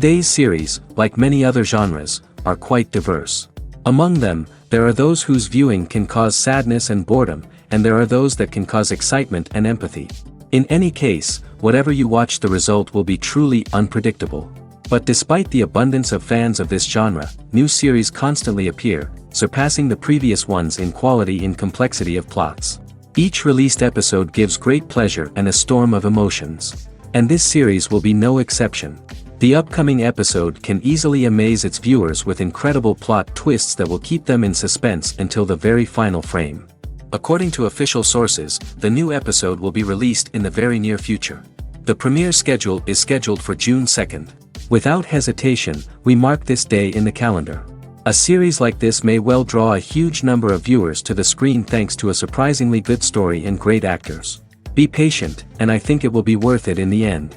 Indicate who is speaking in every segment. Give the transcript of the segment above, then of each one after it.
Speaker 1: Today's series, like many other genres, are quite diverse. Among them, there are those whose viewing can cause sadness and boredom, and there are those that can cause excitement and empathy. In any case, whatever you watch, the result will be truly unpredictable. But despite the abundance of fans of this genre, new series constantly appear, surpassing the previous ones in quality and complexity of plots. Each released episode gives great pleasure and a storm of emotions. And this series will be no exception. The upcoming episode can easily amaze its viewers with incredible plot twists that will keep them in suspense until the very final frame. According to official sources, the new episode will be released in the very near future. The premiere schedule is scheduled for June 2nd. Without hesitation, we mark this day in the calendar. A series like this may well draw a huge number of viewers to the screen thanks to a surprisingly good story and great actors. Be patient, and I think it will be worth it in the end.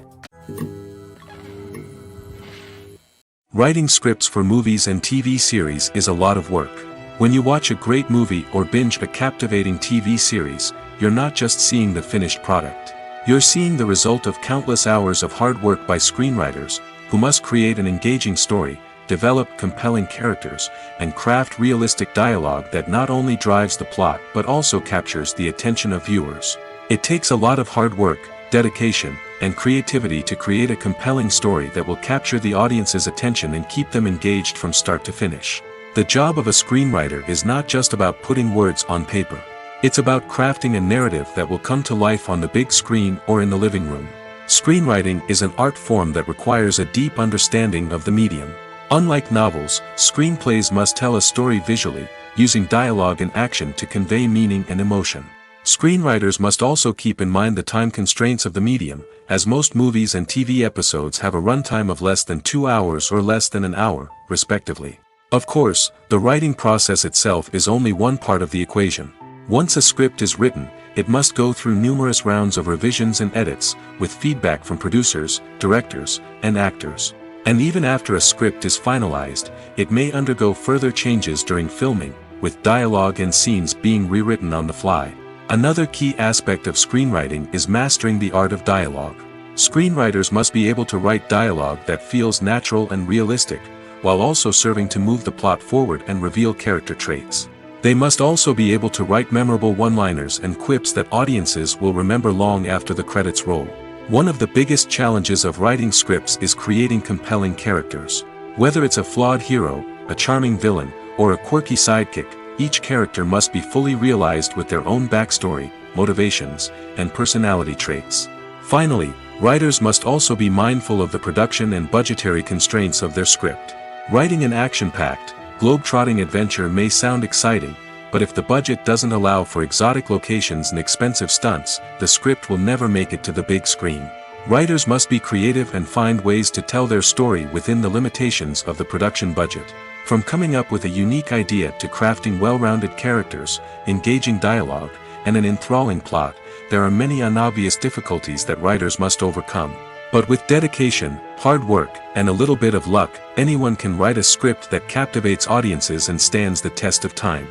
Speaker 2: Writing scripts for movies and TV series is a lot of work. When you watch a great movie or binge a captivating TV series, you're not just seeing the finished product. You're seeing the result of countless hours of hard work by screenwriters, who must create an engaging story, develop compelling characters, and craft realistic dialogue that not only drives the plot but also captures the attention of viewers. It takes a lot of hard work, dedication, and creativity to create a compelling story that will capture the audience's attention and keep them engaged from start to finish. The job of a screenwriter is not just about putting words on paper. It's about crafting a narrative that will come to life on the big screen or in the living room. Screenwriting is an art form that requires a deep understanding of the medium. Unlike novels, screenplays must tell a story visually, using dialogue and action to convey meaning and emotion. Screenwriters must also keep in mind the time constraints of the medium, as most movies and TV episodes have a runtime of less than 2 hours or less than an hour, respectively. Of course, the writing process itself is only one part of the equation. Once a script is written, it must go through numerous rounds of revisions and edits, with feedback from producers, directors, and actors. And even after a script is finalized, it may undergo further changes during filming, with dialogue and scenes being rewritten on the fly. Another key aspect of screenwriting is mastering the art of dialogue. Screenwriters must be able to write dialogue that feels natural and realistic, while also serving to move the plot forward and reveal character traits. They must also be able to write memorable one-liners and quips that audiences will remember long after the credits roll. One of the biggest challenges of writing scripts is creating compelling characters. Whether it's a flawed hero, a charming villain, or a quirky sidekick, each character must be fully realized with their own backstory, motivations, and personality traits. Finally, writers must also be mindful of the production and budgetary constraints of their script. Writing an action-packed, globe-trotting adventure may sound exciting, but if the budget doesn't allow for exotic locations and expensive stunts, the script will never make it to the big screen. Writers must be creative and find ways to tell their story within the limitations of the production budget. From coming up with a unique idea to crafting well-rounded characters, engaging dialogue, and an enthralling plot, there are many unobvious difficulties that writers must overcome. But with dedication, hard work, and a little bit of luck, anyone can write a script that captivates audiences and stands the test of time.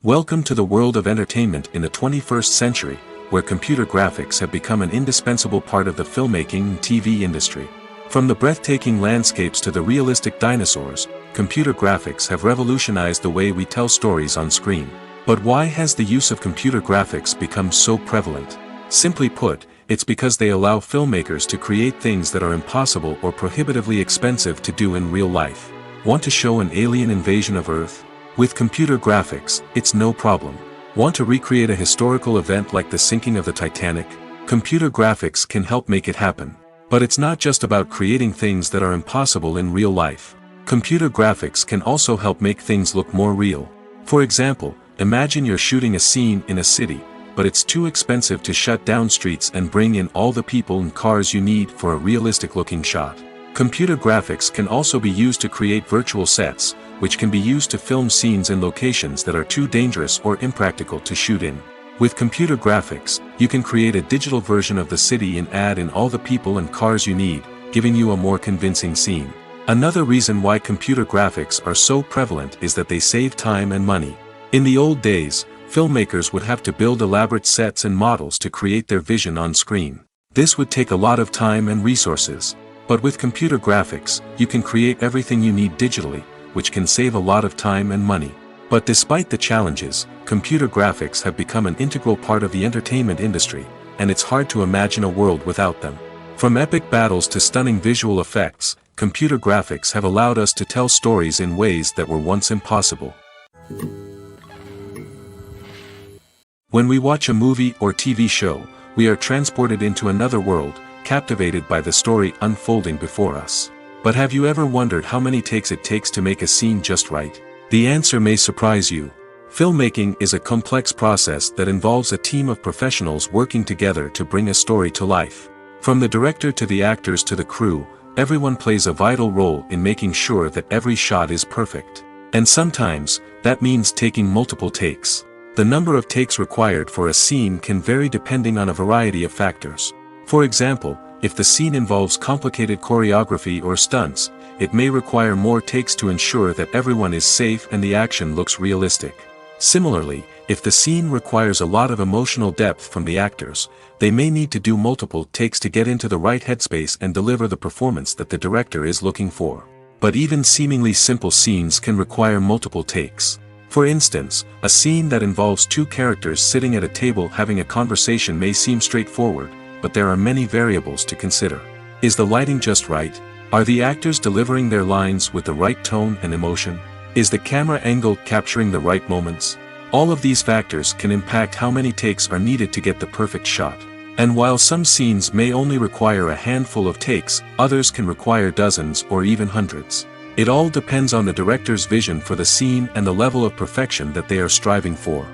Speaker 2: Welcome to the world of entertainment in the 21st century, where computer graphics have become an indispensable part of the filmmaking and TV industry. From the breathtaking landscapes to the realistic dinosaurs, computer graphics have revolutionized the way we tell stories on screen. But why has the use of computer graphics become so prevalent? Simply put, it's because they allow filmmakers to create things that are impossible or prohibitively expensive to do in real life. Want to show an alien invasion of Earth? With computer graphics, it's no problem. Want to recreate a historical event like the sinking of the Titanic? Computer graphics can help make it happen. But it's not just about creating things that are impossible in real life. Computer graphics can also help make things look more real. For example, imagine you're shooting a scene in a city, but it's too expensive to shut down streets and bring in all the people and cars you need for a realistic-looking shot. Computer graphics can also be used to create virtual sets, which can be used to film scenes in locations that are too dangerous or impractical to shoot in. With computer graphics, you can create a digital version of the city and add in all the people and cars you need, giving you a more convincing scene. Another reason why computer graphics are so prevalent is that they save time and money. In the old days, filmmakers would have to build elaborate sets and models to create their vision on screen. This would take a lot of time and resources. But with computer graphics, you can create everything you need digitally, which can save a lot of time and money. But despite the challenges, computer graphics have become an integral part of the entertainment industry, and it's hard to imagine a world without them. From epic battles to stunning visual effects, computer graphics have allowed us to tell stories in ways that were once impossible. When we watch a movie or TV show, we are transported into another world, captivated by the story unfolding before us. But have you ever wondered how many takes it takes to make a scene just right? The answer may surprise you. Filmmaking is a complex process that involves a team of professionals working together to bring a story to life. From the director to the actors to the crew, everyone plays a vital role in making sure that every shot is perfect. And sometimes, that means taking multiple takes. The number of takes required for a scene can vary depending on a variety of factors. For example, if the scene involves complicated choreography or stunts, it may require more takes to ensure that everyone is safe and the action looks realistic. Similarly, if the scene requires a lot of emotional depth from the actors, they may need to do multiple takes to get into the right headspace and deliver the performance that the director is looking for. But even seemingly simple scenes can require multiple takes. For instance, a scene that involves two characters sitting at a table having a conversation may seem straightforward, but there are many variables to consider. Is the lighting just right? Are the actors delivering their lines with the right tone and emotion? Is the camera angle capturing the right moments? All of these factors can impact how many takes are needed to get the perfect shot. And while some scenes may only require a handful of takes, others can require dozens or even hundreds. It all depends on the director's vision for the scene and the level of perfection that they are striving for.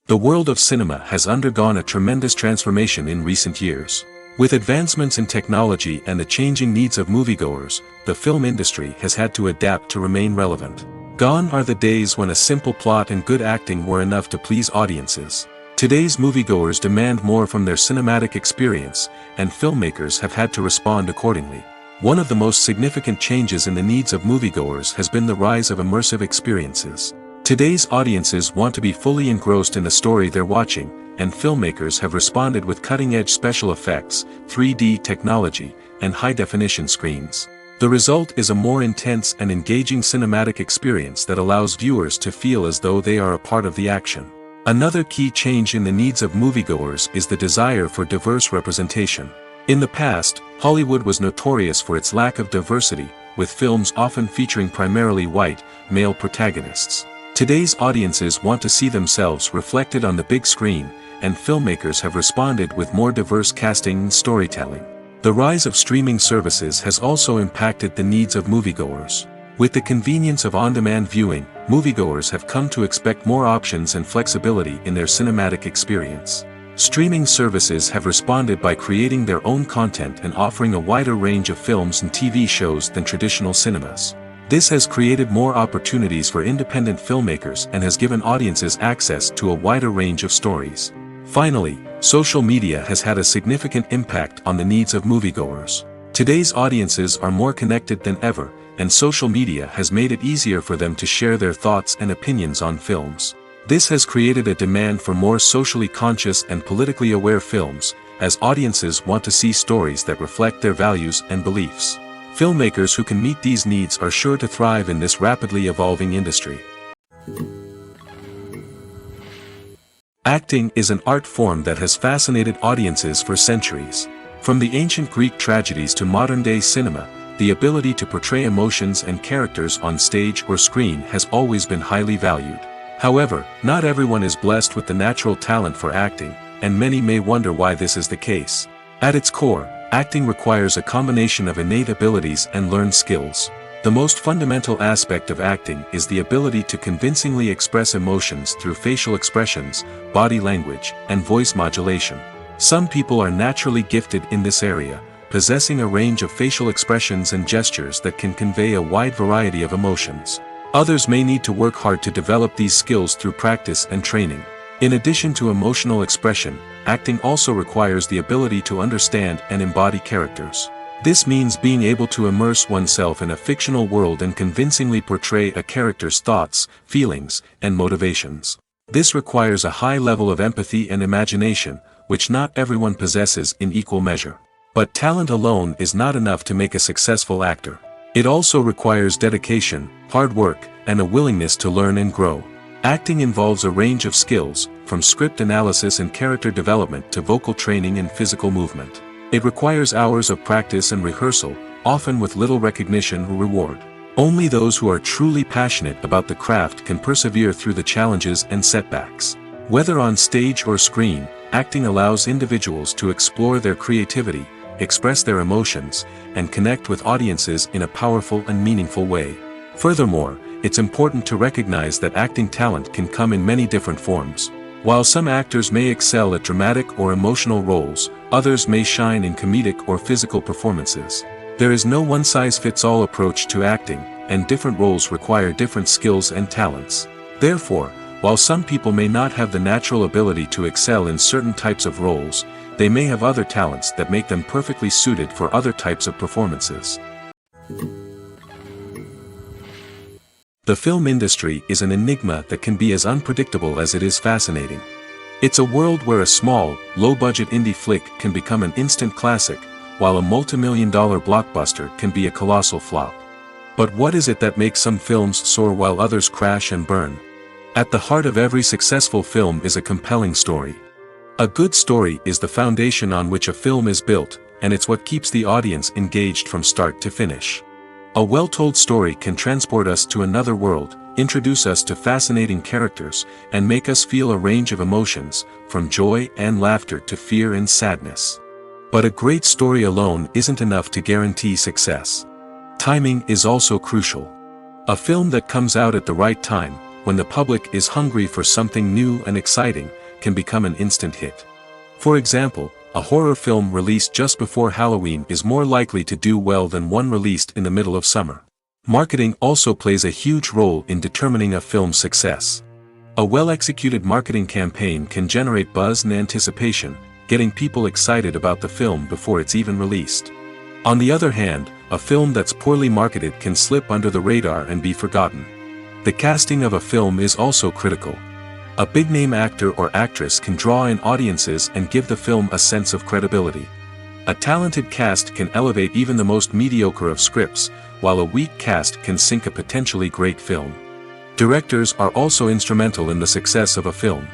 Speaker 2: The world of cinema has undergone a tremendous transformation in recent years. With advancements in technology and the changing needs of moviegoers, the film industry has had to adapt to remain relevant. Gone are the days when a simple plot and good acting were enough to please audiences. Today's moviegoers demand more from their cinematic experience, and filmmakers have had to respond accordingly. One of the most significant changes in the needs of moviegoers has been the rise of immersive experiences. Today's audiences want to be fully engrossed in the story they're watching, and filmmakers have responded with cutting-edge special effects, 3D technology, and high-definition screens. The result is a more intense and engaging cinematic experience that allows viewers to feel as though they are a part of the action. Another key change in the needs of moviegoers is the desire for diverse representation. In the past, Hollywood was notorious for its lack of diversity, with films often featuring primarily white, male protagonists. Today's audiences want to see themselves reflected on the big screen, and filmmakers have responded with more diverse casting and storytelling. The rise of streaming services has also impacted the needs of moviegoers. With the convenience of on-demand viewing, moviegoers have come to expect more options and flexibility in their cinematic experience. Streaming services have responded by creating their own content and offering a wider range of films and TV shows than traditional cinemas. This has created more opportunities for independent filmmakers and has given audiences access to a wider range of stories. Finally, social media has had a significant impact on the needs of moviegoers. Today's audiences are more connected than ever, and social media has made it easier for them to share their thoughts and opinions on films. This has created a demand for more socially conscious and politically aware films, as audiences want to see stories that reflect their values and beliefs. Filmmakers who can meet these needs are sure to thrive in this rapidly evolving industry. Acting is an art form that has fascinated audiences for centuries. From the ancient Greek tragedies to modern-day cinema, the ability to portray emotions and characters on stage or screen has always been highly valued. However, not everyone is blessed with the natural talent for acting, and many may wonder why this is the case. At its core, acting requires a combination of innate abilities and learned skills. The most fundamental aspect of acting is the ability to convincingly express emotions through facial expressions, body language, and voice modulation. Some people are naturally gifted in this area, possessing a range of facial expressions and gestures that can convey a wide variety of emotions. Others may need to work hard to develop these skills through practice and training. In addition to emotional expression, acting also requires the ability to understand and embody characters. This means being able to immerse oneself in a fictional world and convincingly portray a character's thoughts, feelings, and motivations. This requires a high level of empathy and imagination, which not everyone possesses in equal measure. But talent alone is not enough to make a successful actor. It also requires dedication, hard work, and a willingness to learn and grow. Acting involves a range of skills, from script analysis and character development to vocal training and physical movement. It requires hours of practice and rehearsal, often with little recognition or reward. Only those who are truly passionate about the craft can persevere through the challenges and setbacks. Whether on stage or screen, acting allows individuals to explore their creativity, express their emotions, and connect with audiences in a powerful and meaningful way. Furthermore, it's important to recognize that acting talent can come in many different forms. While some actors may excel at dramatic or emotional roles, others may shine in comedic or physical performances. There is no one-size-fits-all approach to acting, and different roles require different skills and talents. Therefore, while some people may not have the natural ability to excel in certain types of roles, they may have other talents that make them perfectly suited for other types of performances. The film industry is an enigma that can be as unpredictable as it is fascinating. It's a world where a small, low-budget indie flick can become an instant classic, while a multi-million-dollar blockbuster can be a colossal flop. But what is it that makes some films soar while others crash and burn? At the heart of every successful film is a compelling story. A good story is the foundation on which a film is built, and it's what keeps the audience engaged from start to finish. A well-told story can transport us to another world, introduce us to fascinating characters, and make us feel a range of emotions, from joy and laughter to fear and sadness. But a great story alone isn't enough to guarantee success. Timing is also crucial. A film that comes out at the right time, when the public is hungry for something new and exciting, can become an instant hit. For example, a horror film released just before Halloween is more likely to do well than one released in the middle of summer. Marketing also plays a huge role in determining a film's success. A well-executed marketing campaign can generate buzz and anticipation, getting people excited about the film before it's even released. On the other hand, a film that's poorly marketed can slip under the radar and be forgotten. The casting of a film is also critical. A big-name actor or actress can draw in audiences and give the film a sense of credibility. A talented cast can elevate even the most mediocre of scripts, while a weak cast can sink a potentially great film. Directors are also instrumental in the success of a film.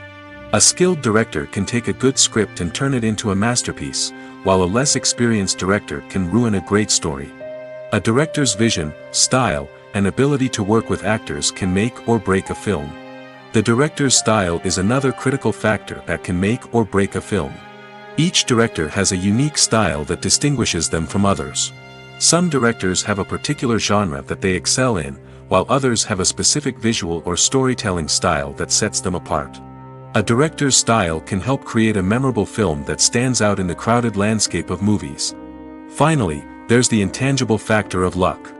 Speaker 2: A skilled director can take a good script and turn it into a masterpiece, while a less experienced director can ruin a great story. A director's vision, style, and ability to work with actors can make or break a film. The director's style is another critical factor that can make or break a film. Each director has a unique style that distinguishes them from others. Some directors have a particular genre that they excel in, while others have a specific visual or storytelling style that sets them apart. A director's style can help create a memorable film that stands out in the crowded landscape of movies. Finally, there's the intangible factor of luck.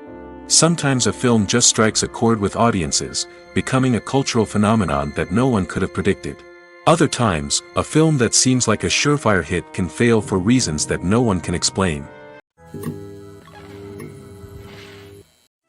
Speaker 2: Sometimes a film just strikes a chord with audiences, becoming a cultural phenomenon that no one could have predicted. Other times, a film that seems like a surefire hit can fail for reasons that no one can explain.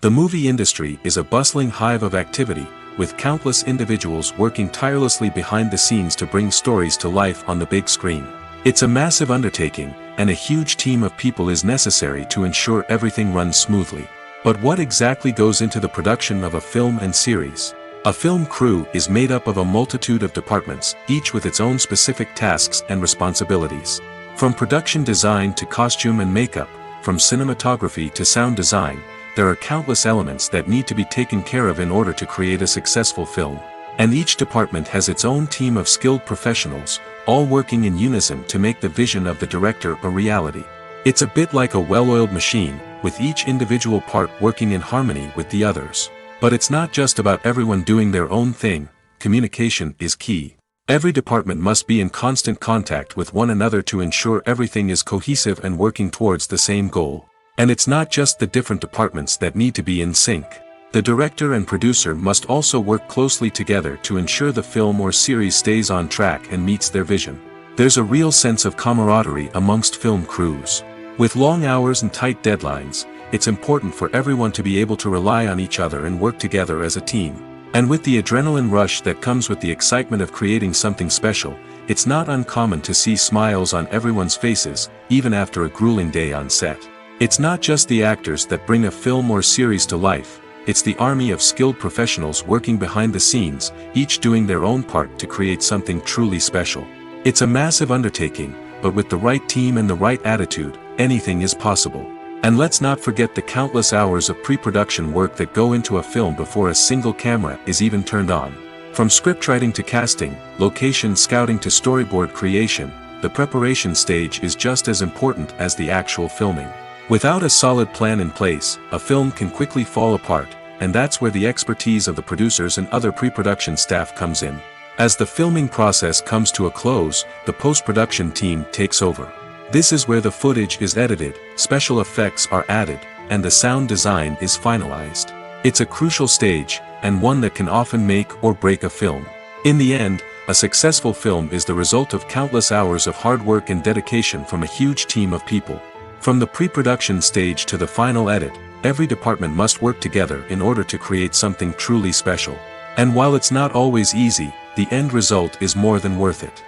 Speaker 2: The movie industry is a bustling hive of activity, with countless individuals working tirelessly behind the scenes to bring stories to life on the big screen. It's a massive undertaking, and a huge team of people is necessary to ensure everything runs smoothly. But what exactly goes into the production of a film and series? A film crew is made up of a multitude of departments, each with its own specific tasks and responsibilities. From production design to costume and makeup, from cinematography to sound design, there are countless elements that need to be taken care of in order to create a successful film. And each department has its own team of skilled professionals, all working in unison to make the vision of the director a reality. It's a bit like a well-oiled machine, with each individual part working in harmony with the others. But it's not just about everyone doing their own thing. Communication is key. Every department must be in constant contact with one another to ensure everything is cohesive and working towards the same goal. And it's not just the different departments that need to be in sync. The director and producer must also work closely together to ensure the film or series stays on track and meets their vision. There's a real sense of camaraderie amongst film crews. With long hours and tight deadlines, it's important for everyone to be able to rely on each other and work together as a team. And with the adrenaline rush that comes with the excitement of creating something special, it's not uncommon to see smiles on everyone's faces, even after a grueling day on set. It's not just the actors that bring a film or series to life, it's the army of skilled professionals working behind the scenes, each doing their own part to create something truly special. It's a massive undertaking, but with the right team and the right attitude, anything is possible. And let's not forget the countless hours of pre-production work that go into a film before a single camera is even turned on. From scriptwriting to casting, location scouting to storyboard creation, the preparation stage is just as important as the actual filming. Without a solid plan in place, a film can quickly fall apart, and that's where the expertise of the producers and other pre-production staff comes in. As the filming process comes to a close, the post-production team takes over. This is where the footage is edited, special effects are added, and the sound design is finalized. It's a crucial stage, and one that can often make or break a film. In the end, a successful film is the result of countless hours of hard work and dedication from a huge team of people. From the pre-production stage to the final edit, every department must work together in order to create something truly special. And while it's not always easy, the end result is more than worth it.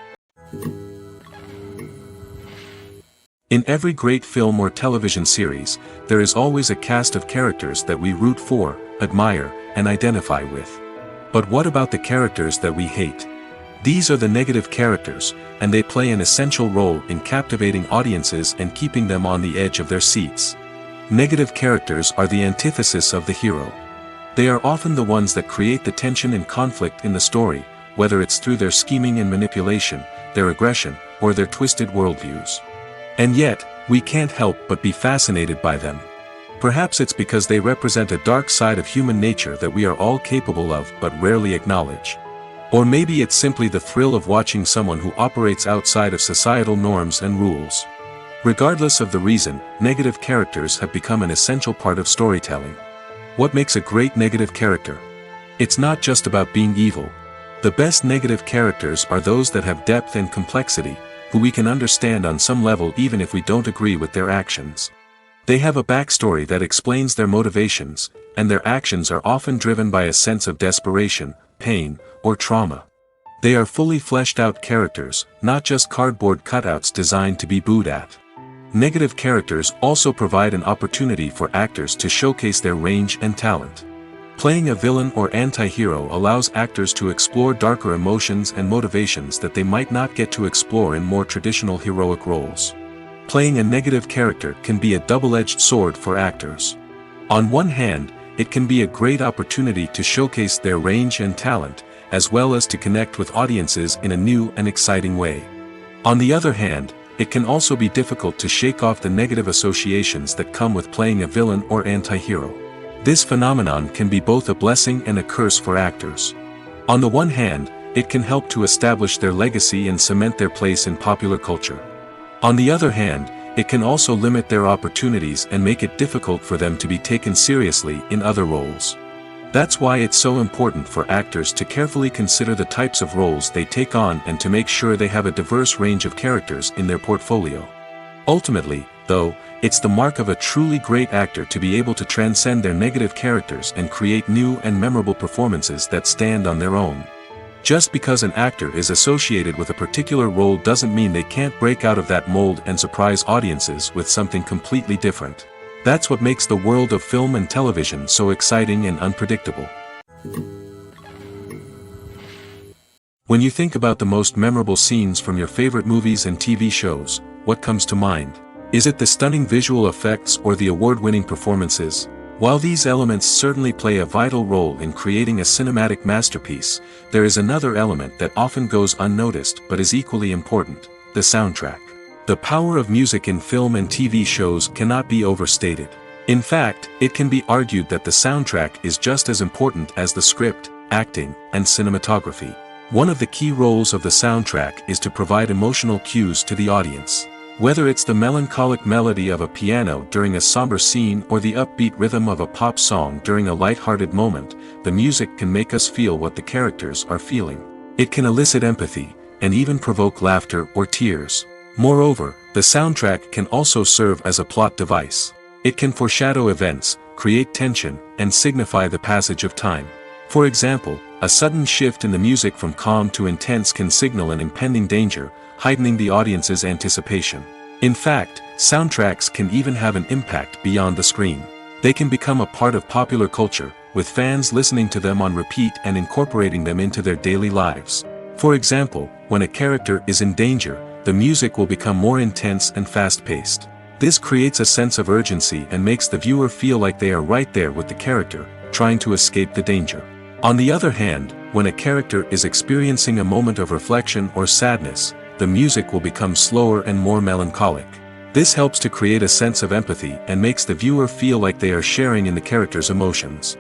Speaker 2: In every great film or television series, there is always a cast of characters that we root for, admire, and identify with. But what about the characters that we hate? These are the negative characters, and they play an essential role in captivating audiences and keeping them on the edge of their seats. Negative characters are the antithesis of the hero. They are often the ones that create the tension and conflict in the story, whether it's through their scheming and manipulation, their aggression, or their twisted worldviews. And yet, we can't help but be fascinated by them. Perhaps it's because they represent a dark side of human nature that we are all capable of but rarely acknowledge. Or maybe it's simply the thrill of watching someone who operates outside of societal norms and rules. Regardless of the reason, negative characters have become an essential part of storytelling. What makes a great negative character? It's not just about being evil. The best negative characters are those that have depth and complexity, who we can understand on some level even if we don't agree with their actions. They have a backstory that explains their motivations, and their actions are often driven by a sense of desperation, pain, or trauma. They are fully fleshed out characters, not just cardboard cutouts designed to be booed at. Negative characters also provide an opportunity for actors to showcase their range and talent. Playing a villain or anti-hero allows actors to explore darker emotions and motivations that they might not get to explore in more traditional heroic roles. Playing a negative character can be a double-edged sword for actors. On one hand, it can be a great opportunity to showcase their range and talent, as well as to connect with audiences in a new and exciting way. On the other hand, it can also be difficult to shake off the negative associations that come with playing a villain or anti-hero. This phenomenon can be both a blessing and a curse for actors. On the one hand, it can help to establish their legacy and cement their place in popular culture. On the other hand, it can also limit their opportunities and make it difficult for them to be taken seriously in other roles. That's why it's so important for actors to carefully consider the types of roles they take on and to make sure they have a diverse range of characters in their portfolio. Ultimately, though, it's the mark of a truly great actor to be able to transcend their negative characters and create new and memorable performances that stand on their own. Just because an actor is associated with a particular role doesn't mean they can't break out of that mold and surprise audiences with something completely different. That's what makes the world of film and television so exciting and unpredictable. When you think about the most memorable scenes from your favorite movies and TV shows, what comes to mind? Is it the stunning visual effects or the award-winning performances? While these elements certainly play a vital role in creating a cinematic masterpiece, there is another element that often goes unnoticed but is equally important: the soundtrack. The power of music in film and TV shows cannot be overstated. In fact, it can be argued that the soundtrack is just as important as the script, acting, and cinematography. One of the key roles of the soundtrack is to provide emotional cues to the audience. Whether it's the melancholic melody of a piano during a somber scene or the upbeat rhythm of a pop song during a light-hearted moment, the music can make us feel what the characters are feeling. It can elicit empathy, and even provoke laughter or tears. Moreover, the soundtrack can also serve as a plot device. It can foreshadow events, create tension, and signify the passage of time. For example, a sudden shift in the music from calm to intense can signal an impending danger, heightening the audience's anticipation. In fact, soundtracks can even have an impact beyond the screen. They can become a part of popular culture, with fans listening to them on repeat and incorporating them into their daily lives. For example, when a character is in danger, the music will become more intense and fast-paced. This creates a sense of urgency and makes the viewer feel like they are right there with the character, trying to escape the danger. On the other hand, when a character is experiencing a moment of reflection or sadness, the music will become slower and more melancholic. This helps to create a sense of empathy and makes the viewer feel like they are sharing in the character's emotions.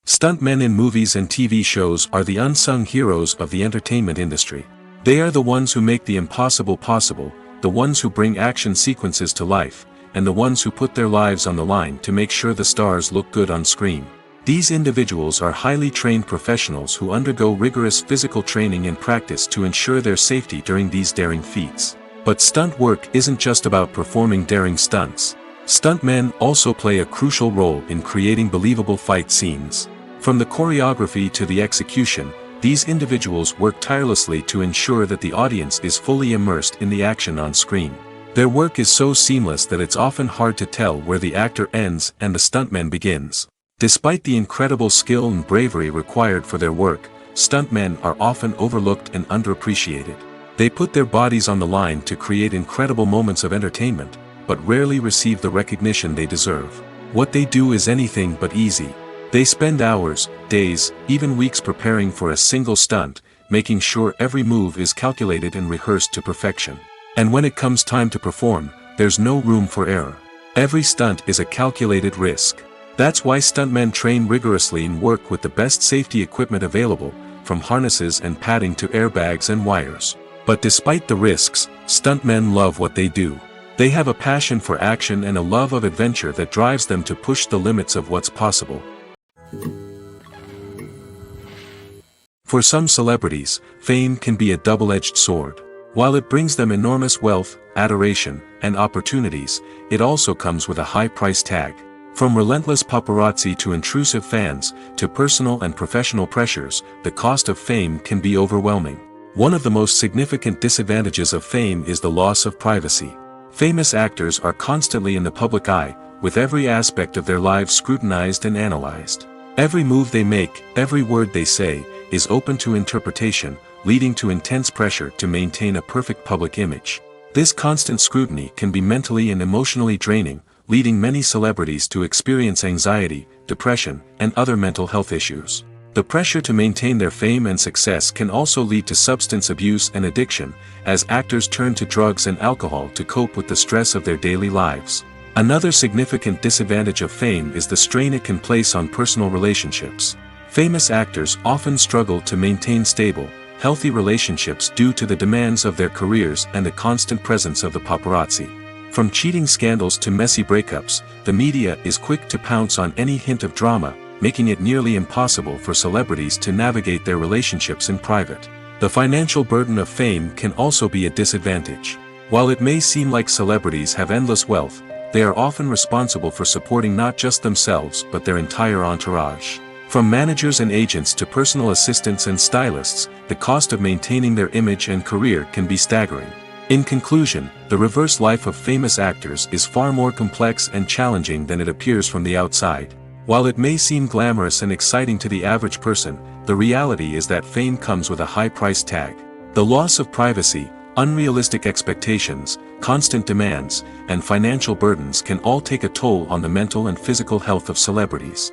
Speaker 2: Stuntmen in movies and TV shows are the unsung heroes of the entertainment industry. They are the ones who make the impossible possible, the ones who bring action sequences to life, and the ones who put their lives on the line to make sure the stars look good on screen. These individuals are highly trained professionals who undergo rigorous physical training and practice to ensure their safety during these daring feats. But stunt work isn't just about performing daring stunts. Stuntmen also play a crucial role in creating believable fight scenes. From the choreography to the execution, these individuals work tirelessly to ensure that the audience is fully immersed in the action on screen. Their work is so seamless that it's often hard to tell where the actor ends and the stuntman begins. Despite the incredible skill and bravery required for their work, stuntmen are often overlooked and underappreciated. They put their bodies on the line to create incredible moments of entertainment, but rarely receive the recognition they deserve. What they do is anything but easy. They spend hours, days, even weeks preparing for a single stunt, making sure every move is calculated and rehearsed to perfection. And when it comes time to perform, there's no room for error. Every stunt is a calculated risk. That's why stuntmen train rigorously and work with the best safety equipment available, from harnesses and padding to airbags and wires. But despite the risks, stuntmen love what they do. They have a passion for action and a love of adventure that drives them to push the limits of what's possible. For some celebrities, fame can be a double-edged sword. While it brings them enormous wealth, adoration, and opportunities, it also comes with a high price tag. From relentless paparazzi to intrusive fans, to personal and professional pressures, the cost of fame can be overwhelming. One of the most significant disadvantages of fame is the loss of privacy. Famous actors are constantly in the public eye, with every aspect of their lives scrutinized and analyzed. Every move they make, every word they say, is open to interpretation, leading to intense pressure to maintain a perfect public image. This constant scrutiny can be mentally and emotionally draining, leading many celebrities to experience anxiety, depression, and other mental health issues. The pressure to maintain their fame and success can also lead to substance abuse and addiction, as actors turn to drugs and alcohol to cope with the stress of their daily lives. Another significant disadvantage of fame is the strain it can place on personal relationships. Famous actors often struggle to maintain stable, healthy relationships due to the demands of their careers and the constant presence of the paparazzi. From cheating scandals to messy breakups, the media is quick to pounce on any hint of drama, making it nearly impossible for celebrities to navigate their relationships in private. The financial burden of fame can also be a disadvantage. While it may seem like celebrities have endless wealth, they are often responsible for supporting not just themselves but their entire entourage. From managers and agents to personal assistants and stylists, the cost of maintaining their image and career can be staggering. In conclusion, the reverse life of famous actors is far more complex and challenging than it appears from the outside. While it may seem glamorous and exciting to the average person, the reality is that fame comes with a high price tag. The loss of privacy, unrealistic expectations, constant demands, and financial burdens can all take a toll on the mental and physical health of celebrities.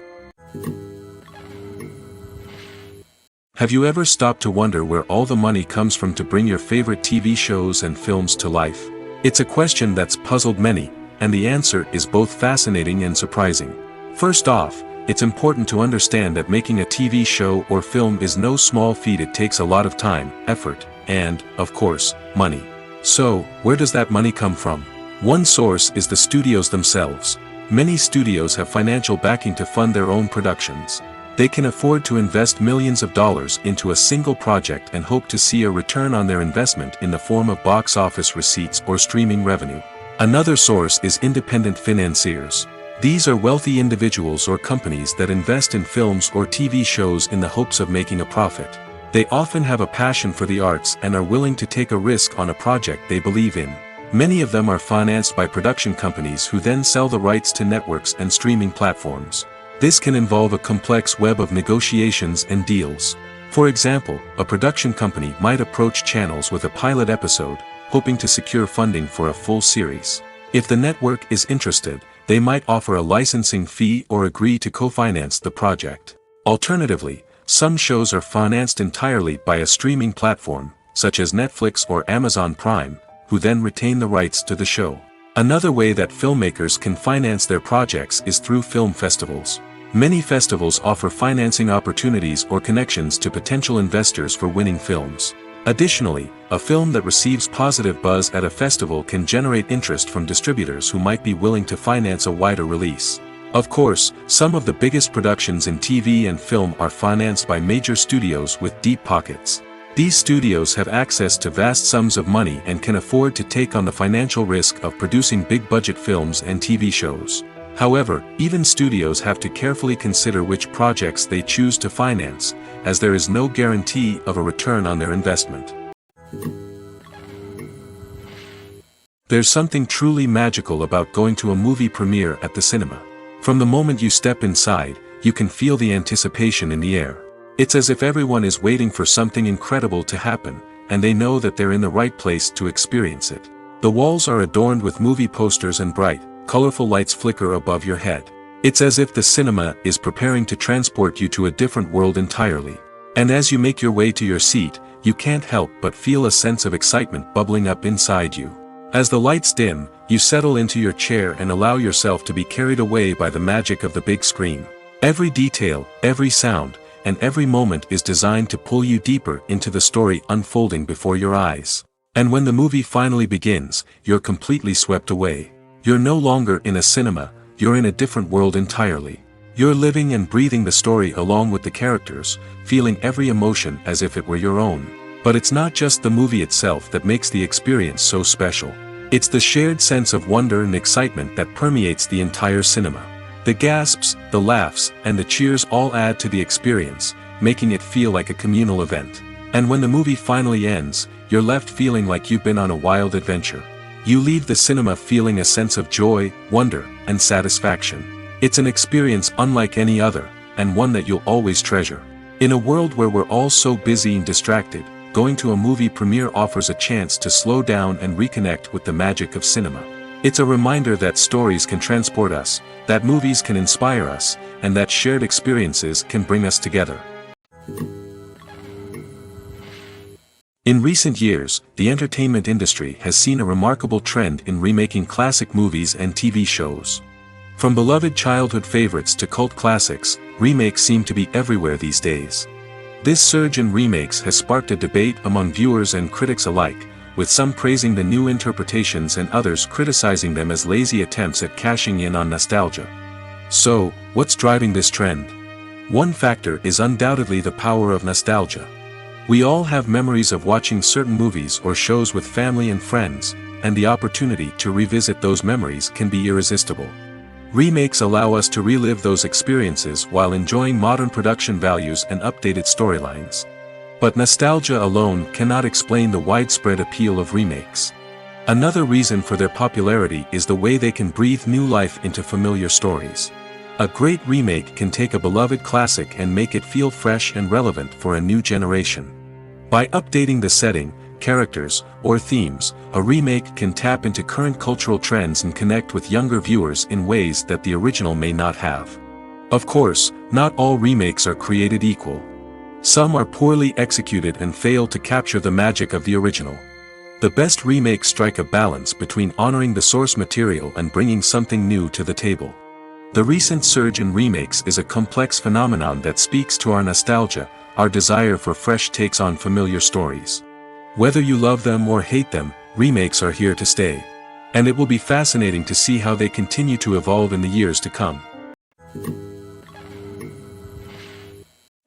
Speaker 2: Have you ever stopped to wonder where all the money comes from to bring your favorite TV shows and films to life? It's a question that's puzzled many, and the answer is both fascinating and surprising. First off, it's important to understand that making a TV show or film is no small feat. It takes a lot of time, effort, and, of course, money. So, where does that money come from? One source is the studios themselves. Many studios have financial backing to fund their own productions. They can afford to invest millions of dollars into a single project and hope to see a return on their investment in the form of box office receipts or streaming revenue. Another source is independent financiers. These are wealthy individuals or companies that invest in films or TV shows in the hopes of making a profit. They often have a passion for the arts and are willing to take a risk on a project they believe in. Many of them are financed by production companies who then sell the rights to networks and streaming platforms. This can involve a complex web of negotiations and deals. For example, a production company might approach channels with a pilot episode, hoping to secure funding for a full series. If the network is interested, they might offer a licensing fee or agree to co-finance the project. Alternatively, some shows are financed entirely by a streaming platform, such as Netflix or Amazon Prime, who then retain the rights to the show. Another way that filmmakers can finance their projects is through film festivals. Many festivals offer financing opportunities or connections to potential investors for winning films. Additionally, a film that receives positive buzz at a festival can generate interest from distributors who might be willing to finance a wider release. Of course, some of the biggest productions in TV and film are financed by major studios with deep pockets. These studios have access to vast sums of money and can afford to take on the financial risk of producing big-budget films and TV shows. However, even studios have to carefully consider which projects they choose to finance, as there is no guarantee of a return on their investment. There's something truly magical about going to a movie premiere at the cinema. From the moment you step inside, you can feel the anticipation in the air. It's as if everyone is waiting for something incredible to happen, and they know that they're in the right place to experience it. The walls are adorned with movie posters and bright, colorful lights flicker above your head. It's as if the cinema is preparing to transport you to a different world entirely. And as you make your way to your seat, you can't help but feel a sense of excitement bubbling up inside you. As the lights dim, you settle into your chair and allow yourself to be carried away by the magic of the big screen. Every detail, every sound, and every moment is designed to pull you deeper into the story unfolding before your eyes. And when the movie finally begins, you're completely swept away. You're no longer in a cinema, you're in a different world entirely. You're living and breathing the story along with the characters, feeling every emotion as if it were your own. But it's not just the movie itself that makes the experience so special. It's the shared sense of wonder and excitement that permeates the entire cinema. The gasps, the laughs, and the cheers all add to the experience, making it feel like a communal event. And when the movie finally ends, you're left feeling like you've been on a wild adventure. You leave the cinema feeling a sense of joy, wonder, and satisfaction. It's an experience unlike any other, and one that you'll always treasure. In a world where we're all so busy and distracted, going to a movie premiere offers a chance to slow down and reconnect with the magic of cinema. It's a reminder that stories can transport us, that movies can inspire us, and that shared experiences can bring us together. In recent years, the entertainment industry has seen a remarkable trend in remaking classic movies and TV shows. From beloved childhood favorites to cult classics, remakes seem to be everywhere these days. This surge in remakes has sparked a debate among viewers and critics alike, with some praising the new interpretations and others criticizing them as lazy attempts at cashing in on nostalgia. So, what's driving this trend? One factor is undoubtedly the power of nostalgia. We all have memories of watching certain movies or shows with family and friends, and the opportunity to revisit those memories can be irresistible. Remakes allow us to relive those experiences while enjoying modern production values and updated storylines. But nostalgia alone cannot explain the widespread appeal of remakes. Another reason for their popularity is the way they can breathe new life into familiar stories. A great remake can take a beloved classic and make it feel fresh and relevant for a new generation. By updating the setting, characters, or themes, a remake can tap into current cultural trends and connect with younger viewers in ways that the original may not have. Of course, not all remakes are created equal. Some are poorly executed and fail to capture the magic of the original. The best remakes strike a balance between honoring the source material and bringing something new to the table. The recent surge in remakes is a complex phenomenon that speaks to our nostalgia, our desire for fresh takes on familiar stories. Whether you love them or hate them, remakes are here to stay. And it will be fascinating to see how they continue to evolve in the years to come.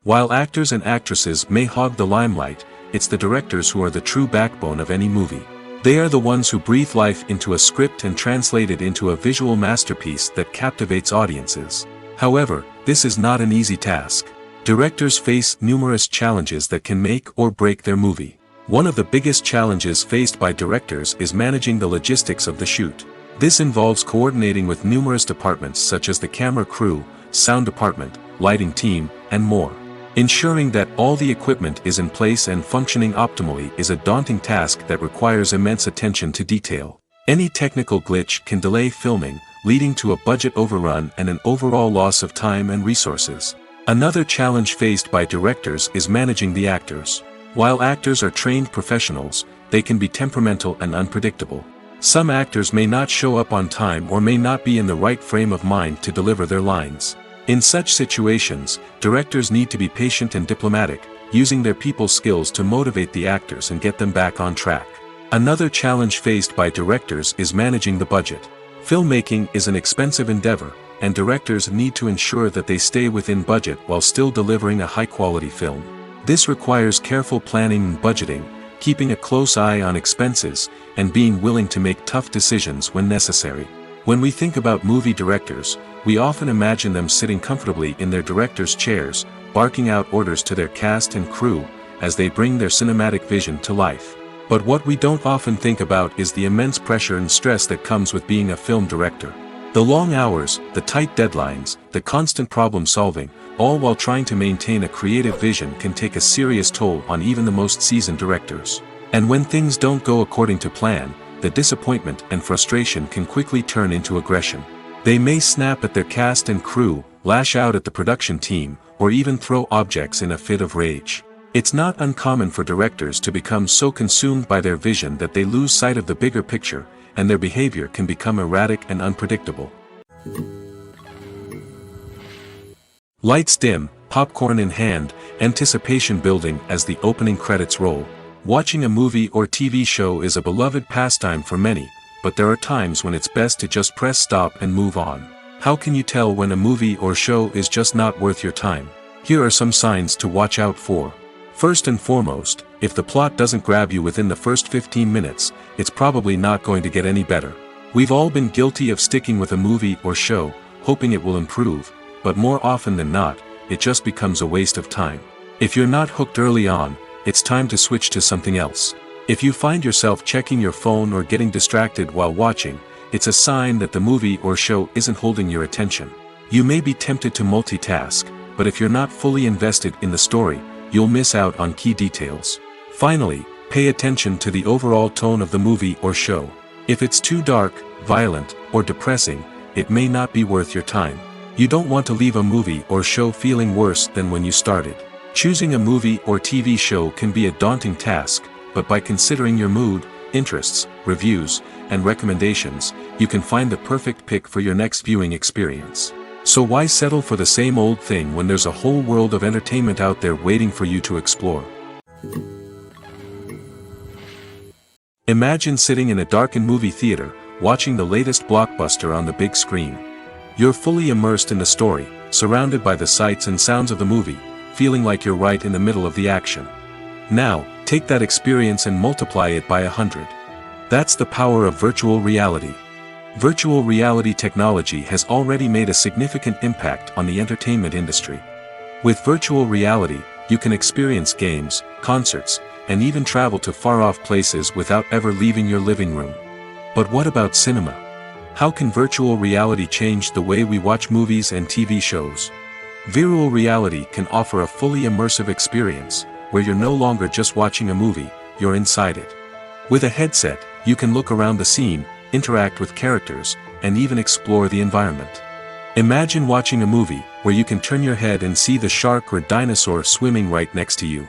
Speaker 2: While actors and actresses may hog the limelight, it's the directors who are the true backbone of any movie. They are the ones who breathe life into a script and translate it into a visual masterpiece that captivates audiences. However, this is not an easy task. Directors face numerous challenges that can make or break their movie. One of the biggest challenges faced by directors is managing the logistics of the shoot. This involves coordinating with numerous departments such as the camera crew, sound department, lighting team, and more. Ensuring that all the equipment is in place and functioning optimally is a daunting task that requires immense attention to detail. Any technical glitch can delay filming, leading to a budget overrun and an overall loss of time and resources. Another challenge faced by directors is managing the actors. While actors are trained professionals, they can be temperamental and unpredictable. Some actors may not show up on time or may not be in the right frame of mind to deliver their lines. In such situations, directors need to be patient and diplomatic, using their people skills to motivate the actors and get them back on track. Another challenge faced by directors is managing the budget. Filmmaking is an expensive endeavor, and directors need to ensure that they stay within budget while still delivering a high-quality film. This requires careful planning and budgeting, keeping a close eye on expenses, and being willing to make tough decisions when necessary. When we think about movie directors, we often imagine them sitting comfortably in their director's chairs, barking out orders to their cast and crew, as they bring their cinematic vision to life. But what we don't often think about is the immense pressure and stress that comes with being a film director. The long hours, the tight deadlines, the constant problem solving, all while trying to maintain a creative vision can take a serious toll on even the most seasoned directors. And when things don't go according to plan, the disappointment and frustration can quickly turn into aggression. They may snap at their cast and crew, lash out at the production team, or even throw objects in a fit of rage. It's not uncommon for directors to become so consumed by their vision that they lose sight of the bigger picture, and their behavior can become erratic and unpredictable. Lights dim, popcorn in hand, anticipation building as the opening credits roll. Watching a movie or TV show is a beloved pastime for many, but there are times when it's best to just press stop and move on. How can you tell when a movie or show is just not worth your time? Here are some signs to watch out for. First and foremost, if the plot doesn't grab you within the first 15 minutes, it's probably not going to get any better. We've all been guilty of sticking with a movie or show, hoping it will improve, but more often than not, it just becomes a waste of time. If you're not hooked early on, it's time to switch to something else. If you find yourself checking your phone or getting distracted while watching, it's a sign that the movie or show isn't holding your attention. You may be tempted to multitask, but if you're not fully invested in the story, you'll miss out on key details. Finally, pay attention to the overall tone of the movie or show. If it's too dark, violent, or depressing, it may not be worth your time. You don't want to leave a movie or show feeling worse than when you started. Choosing a movie or TV show can be a daunting task, but by considering your mood, interests, reviews, and recommendations, you can find the perfect pick for your next viewing experience. So why settle for the same old thing when there's a whole world of entertainment out there waiting for you to explore? Imagine sitting in a darkened movie theater, watching the latest blockbuster on the big screen. You're fully immersed in the story, surrounded by the sights and sounds of the movie, feeling like you're right in the middle of the action. Now, take that experience and multiply it by 100. That's the power of virtual reality. Virtual reality technology has already made a significant impact on the entertainment industry. With virtual reality, you can experience games, concerts, and even travel to far-off places without ever leaving your living room. But what about cinema? How can virtual reality change the way we watch movies and TV shows? Virtual reality can offer a fully immersive experience, where you're no longer just watching a movie, you're inside it. With a headset, you can look around the scene, interact with characters, and even explore the environment. Imagine watching a movie where you can turn your head and see the shark or dinosaur swimming right next to you.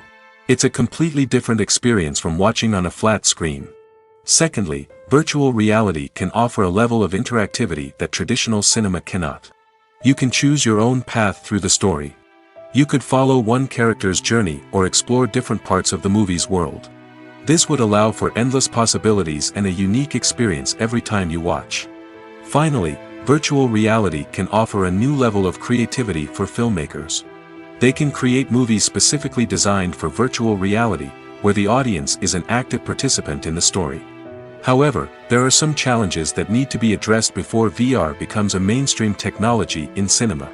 Speaker 2: It's a completely different experience from watching on a flat screen. Secondly, virtual reality can offer a level of interactivity that traditional cinema cannot. You can choose your own path through the story. You could follow one character's journey or explore different parts of the movie's world. This would allow for endless possibilities and a unique experience every time you watch. Finally, virtual reality can offer a new level of creativity for filmmakers. They can create movies specifically designed for virtual reality, where the audience is an active participant in the story. However, there are some challenges that need to be addressed before VR becomes a mainstream technology in cinema.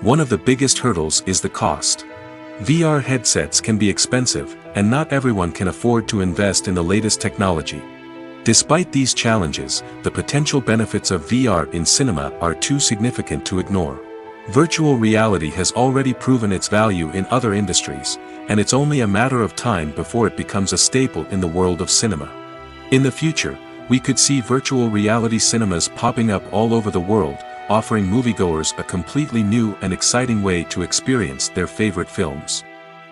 Speaker 2: One of the biggest hurdles is the cost. VR headsets can be expensive, and not everyone can afford to invest in the latest technology. Despite these challenges, the potential benefits of VR in cinema are too significant to ignore. Virtual reality has already proven its value in other industries, and it's only a matter of time before it becomes a staple in the world of cinema. In the future, we could see virtual reality cinemas popping up all over the world, offering moviegoers a completely new and exciting way to experience their favorite films.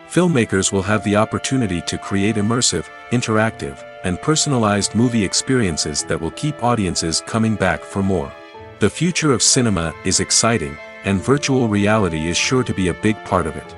Speaker 2: Filmmakers will have the opportunity to create immersive, interactive, and personalized movie experiences that will keep audiences coming back for more. The future of cinema is exciting, and virtual reality is sure to be a big part of it.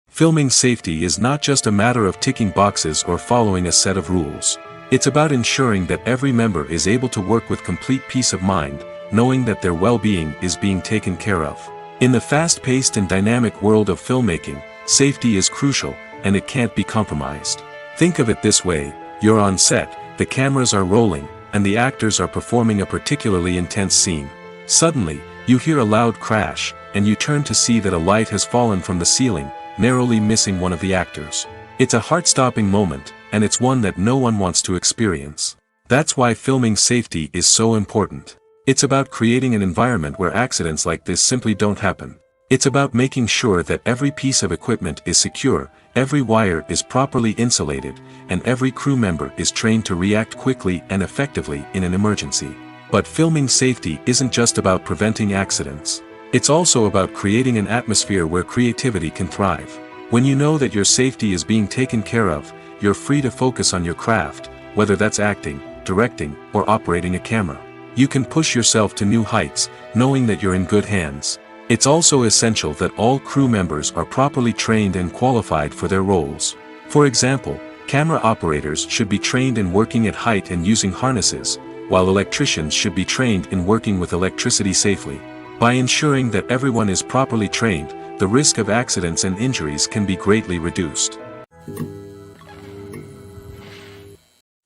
Speaker 2: Filming safety is not just a matter of ticking boxes or following a set of rules. It's about ensuring that every member is able to work with complete peace of mind, knowing that their well-being is being taken care of. In the fast-paced and dynamic world of filmmaking, safety is crucial, and it can't be compromised. Think of it this way: you're on set, the cameras are rolling, and the actors are performing a particularly intense scene. Suddenly, you hear a loud crash, and you turn to see that a light has fallen from the ceiling, narrowly missing one of the actors. It's a heart-stopping moment, and it's one that no one wants to experience. That's why filming safety is so important. It's about creating an environment where accidents like this simply don't happen. It's about making sure that every piece of equipment is secure, every wire is properly insulated, and every crew member is trained to react quickly and effectively in an emergency. But filming safety isn't just about preventing accidents. It's also about creating an atmosphere where creativity can thrive. When you know that your safety is being taken care of, you're free to focus on your craft, whether that's acting, directing, or operating a camera. You can push yourself to new heights, knowing that you're in good hands. It's also essential that all crew members are properly trained and qualified for their roles. For example, camera operators should be trained in working at height and using harnesses, while electricians should be trained in working with electricity safely. By ensuring that everyone is properly trained, the risk of accidents and injuries can be greatly reduced.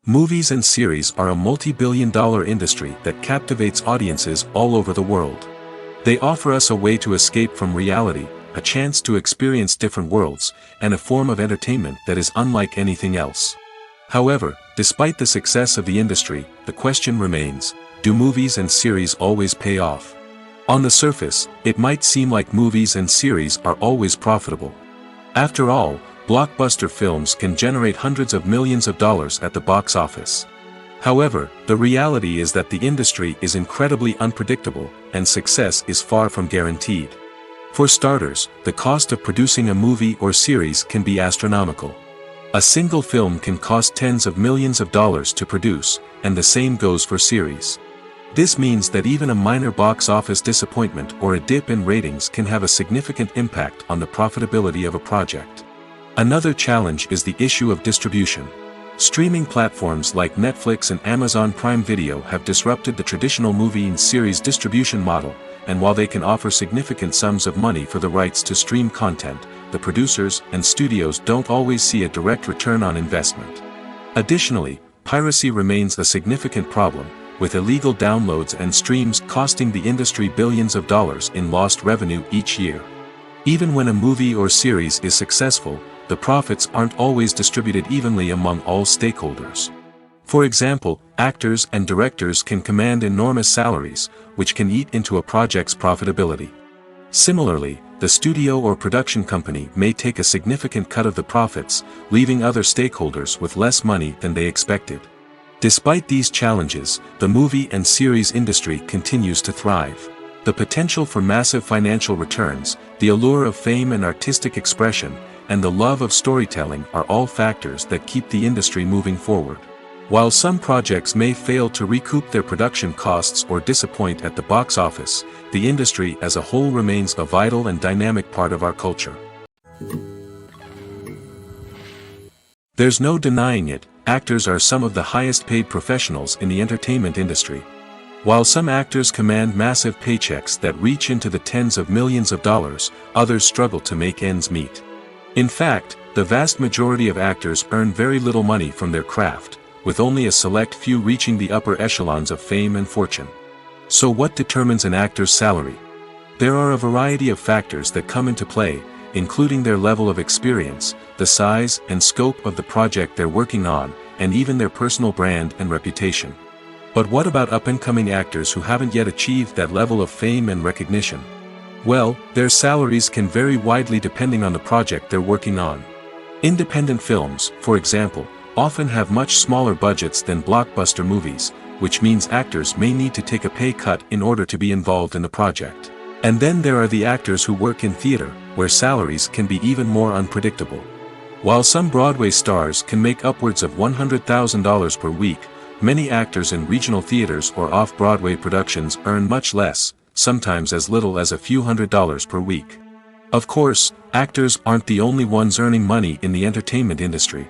Speaker 2: Movies and series are a multi-billion-dollar industry that captivates audiences all over the world. They offer us a way to escape from reality, a chance to experience different worlds, and a form of entertainment that is unlike anything else. However, despite the success of the industry, the question remains: do movies and series always pay off? On the surface, it might seem like movies and series are always profitable. After all, blockbuster films can generate hundreds of millions of dollars at the box office. However, the reality is that the industry is incredibly unpredictable, and success is far from guaranteed. For starters, the cost of producing a movie or series can be astronomical. A single film can cost tens of millions of dollars to produce, and the same goes for series. This means that even a minor box office disappointment or a dip in ratings can have a significant impact on the profitability of a project. Another challenge is the issue of distribution. Streaming platforms like Netflix and Amazon Prime Video have disrupted the traditional movie and series distribution model, and while they can offer significant sums of money for the rights to stream content, the producers and studios don't always see a direct return on investment. Additionally, piracy remains a significant problem, with illegal downloads and streams costing the industry billions of dollars in lost revenue each year. Even when a movie or series is successful, the profits aren't always distributed evenly among all stakeholders. For example, actors and directors can command enormous salaries, which can eat into a project's profitability. Similarly, the studio or production company may take a significant cut of the profits, leaving other stakeholders with less money than they expected. Despite these challenges, the movie and series industry continues to thrive. The potential for massive financial returns, the allure of fame and artistic expression, and the love of storytelling are all factors that keep the industry moving forward. While some projects may fail to recoup their production costs or disappoint at the box office, the industry as a whole remains a vital and dynamic part of our culture. There's no denying it, actors are some of the highest paid professionals in the entertainment industry. While some actors command massive paychecks that reach into the tens of millions of dollars, others struggle to make ends meet. In fact, The vast majority of actors earn very little money from their craft, with only a select few reaching the upper echelons of fame and fortune. So what determines an actor's salary? There are a variety of factors that come into play, including their level of experience, the size and scope of the project they're working on, and even their personal brand and reputation. But what about up-and-coming actors who haven't yet achieved that level of fame and recognition? Well, their salaries can vary widely depending on the project they're working on. Independent films, for example, often have much smaller budgets than blockbuster movies, which means actors may need to take a pay cut in order to be involved in the project. And then there are the actors who work in theater, where salaries can be even more unpredictable. While some Broadway stars can make upwards of $100,000 per week, many actors in regional theaters or off-Broadway productions earn much less, sometimes as little as a few $100s per week. Of course, actors aren't the only ones earning money in the entertainment industry.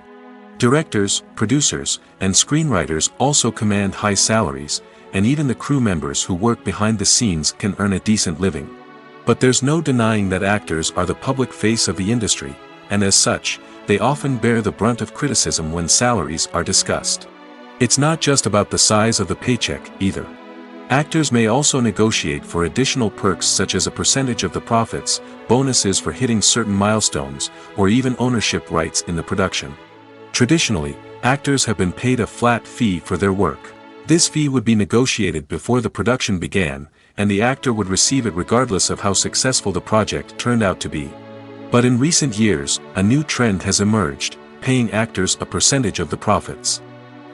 Speaker 2: Directors, producers, and screenwriters also command high salaries, and even the crew members who work behind the scenes can earn a decent living. But there's no denying that actors are the public face of the industry, and as such, they often bear the brunt of criticism when salaries are discussed. It's not just about the size of the paycheck, either. Actors may also negotiate for additional perks such as a percentage of the profits, bonuses for hitting certain milestones, or even ownership rights in the production. Traditionally, actors have been paid a flat fee for their work. This fee would be negotiated before the production began, and the actor would receive it regardless of how successful the project turned out to be. But in recent years, a new trend has emerged, paying actors a percentage of the profits.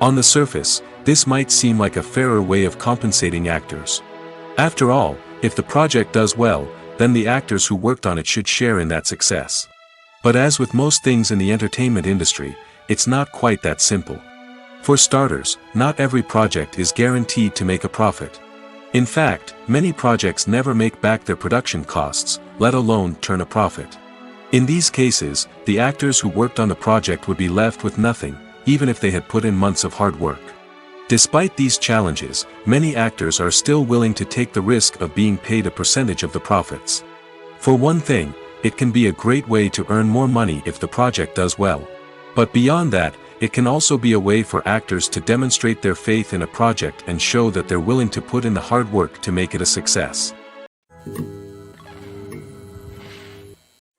Speaker 2: On the surface, this might seem like a fairer way of compensating actors. After all, if the project does well, then the actors who worked on it should share in that success. But as with most things in the entertainment industry, it's not quite that simple. For starters, not every project is guaranteed to make a profit. In fact, many projects never make back their production costs, let alone turn a profit. In these cases, the actors who worked on the project would be left with nothing, even if they had put in months of hard work. Despite these challenges, many actors are still willing to take the risk of being paid a percentage of the profits. For one thing, it can be a great way to earn more money if the project does well. But beyond that, it can also be a way for actors to demonstrate their faith in a project and show that they're willing to put in the hard work to make it a success.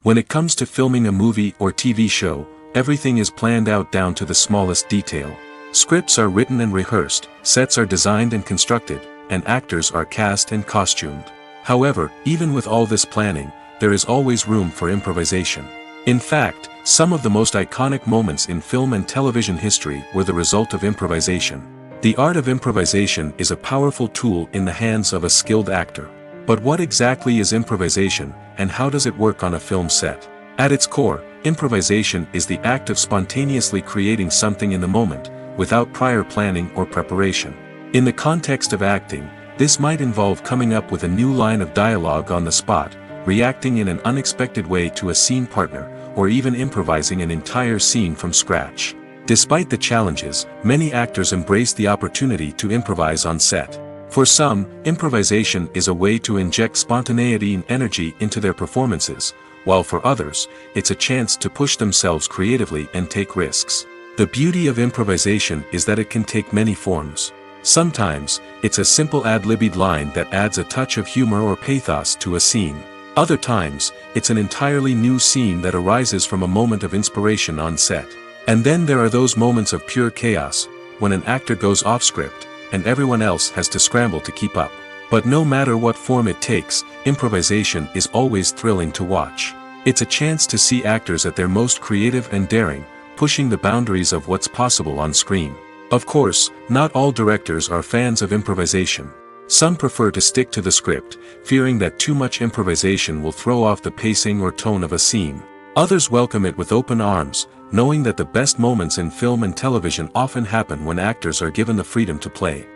Speaker 2: When it comes to filming a movie or TV show, everything is planned out down to the smallest detail. Scripts are written and rehearsed, sets are designed and constructed, and actors are cast and costumed. However, even with all this planning, there is always room for improvisation. In fact, some of the most iconic moments in film and television history were the result of improvisation. The art of improvisation is a powerful tool in the hands of a skilled actor. But what exactly is improvisation, and how does it work on a film set? At its core, improvisation is the act of spontaneously creating something in the moment, without prior planning or preparation. In the context of acting, this might involve coming up with a new line of dialogue on the spot, reacting in an unexpected way to a scene partner, or even improvising an entire scene from scratch. Despite the challenges, many actors embrace the opportunity to improvise on set. For some, improvisation is a way to inject spontaneity and energy into their performances, while for others, it's a chance to push themselves creatively and take risks. The beauty of improvisation is that it can take many forms. Sometimes, it's a simple ad-libbed line that adds a touch of humor or pathos to a scene. Other times, it's an entirely new scene that arises from a moment of inspiration on set. And then there are those moments of pure chaos, when an actor goes off script, and everyone else has to scramble to keep up. But no matter what form it takes, improvisation is always thrilling to watch. It's a chance to see actors at their most creative and daring, pushing the boundaries of what's possible on screen. Of course, not all directors are fans of improvisation. Some prefer to stick to the script, fearing that too much improvisation will throw off the pacing or tone of a scene. Others welcome it with open arms, knowing that the best moments in film and television often happen when actors are given the freedom to play.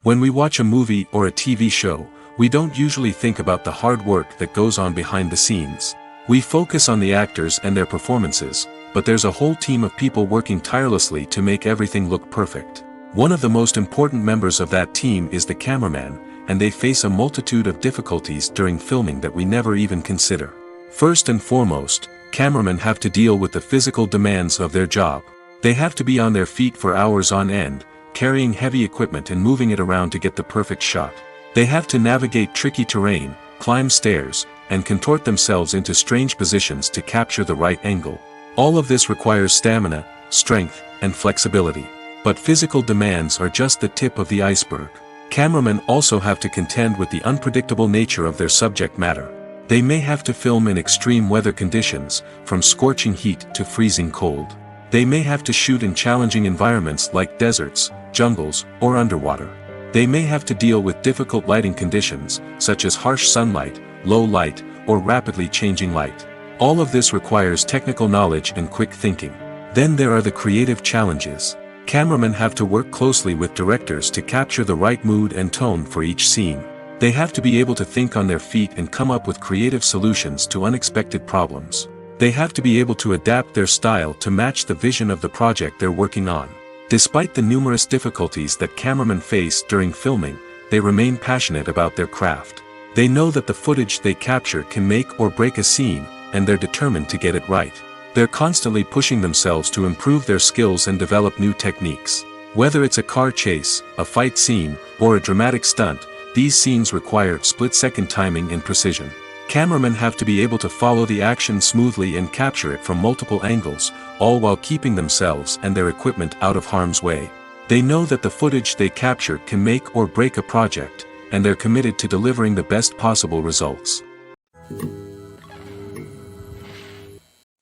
Speaker 2: When we watch a movie or a TV show, we don't usually think about the hard work that goes on behind the scenes. We focus on the actors and their performances, but there's a whole team of people working tirelessly to make everything look perfect. One of the most important members of that team is the cameraman, and they face a multitude of difficulties during filming that we never even consider. First and foremost, cameramen have to deal with the physical demands of their job. They have to be on their feet for hours on end, carrying heavy equipment and moving it around to get the perfect shot. They have to navigate tricky terrain, climb stairs, and contort themselves into strange positions to capture the right angle. All of this requires stamina, strength, and flexibility. But physical demands are just the tip of the iceberg. Cameramen also have to contend with the unpredictable nature of their subject matter. They may have to film in extreme weather conditions, from scorching heat to freezing cold. They may have to shoot in challenging environments like deserts, jungles, or underwater. They may have to deal with difficult lighting conditions, such as harsh sunlight, low light, or rapidly changing light. All of this requires technical knowledge and quick thinking. Then there are the creative challenges. Cameramen have to work closely with directors to capture the right mood and tone for each scene. They have to be able to think on their feet and come up with creative solutions to unexpected problems. They have to be able to adapt their style to match the vision of the project they're working on. Despite the numerous difficulties that cameramen face during filming, they remain passionate about their craft. They know that the footage they capture can make or break a scene, and they're determined to get it right. They're constantly pushing themselves to improve their skills and develop new techniques. Whether it's a car chase, a fight scene, or a dramatic stunt, these scenes require split-second timing and precision. Cameramen have to be able to follow the action smoothly and capture it from multiple angles, all while keeping themselves and their equipment out of harm's way. They know that the footage they capture can make or break a project, and they're committed to delivering the best possible results.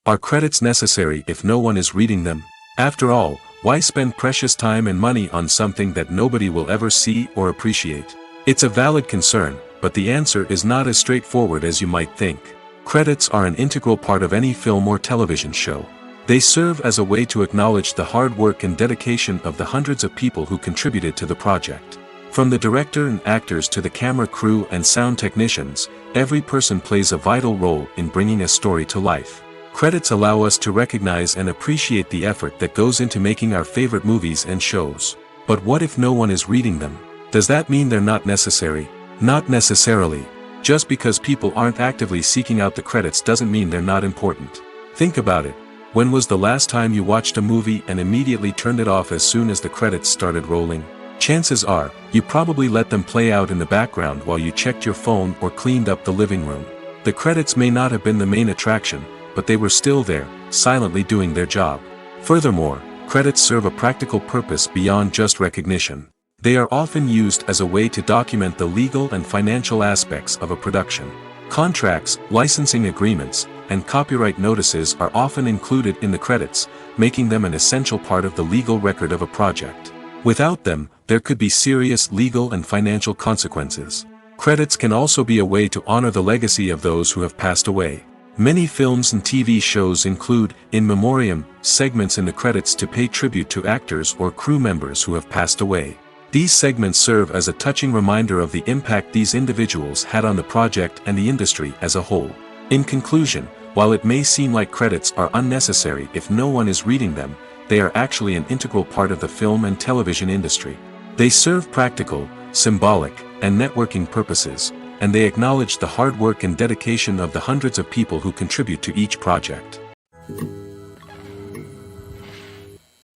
Speaker 2: Are credits necessary if no one is reading them? After all, why spend precious time and money on something that nobody will ever see or appreciate? It's a valid concern, but the answer is not as straightforward as you might think. Credits are an integral part of any film or television show. They serve as a way to acknowledge the hard work and dedication of the hundreds of people who contributed to the project. From the director and actors to the camera crew and sound technicians, every person plays a vital role in bringing a story to life. Credits allow us to recognize and appreciate the effort that goes into making our favorite movies and shows. But what if no one is reading them? Does that mean they're not necessary? Not necessarily. Just because people aren't actively seeking out the credits doesn't mean they're not important. Think about it. When was the last time you watched a movie and immediately turned it off as soon as the credits started rolling? Chances are, you probably let them play out in the background while you checked your phone or cleaned up the living room. The credits may not have been the main attraction, but they were still there, silently doing their job. Furthermore, credits serve a practical purpose beyond just recognition. They are often used as a way to document the legal and financial aspects of a production. Contracts, licensing agreements, and copyright notices are often included in the credits, making them an essential part of the legal record of a project. Without them, there could be serious legal and financial consequences. Credits can also be a way to honor the legacy of those who have passed away. Many films and TV shows include, in memoriam, segments in the credits to pay tribute to actors or crew members who have passed away. These segments serve as a touching reminder of the impact these individuals had on the project and the industry as a whole. In conclusion, while it may seem like credits are unnecessary if no one is reading them, they are actually an integral part of the film and television industry. They serve practical, symbolic, and networking purposes, and they acknowledge the hard work and dedication of the hundreds of people who contribute to each project.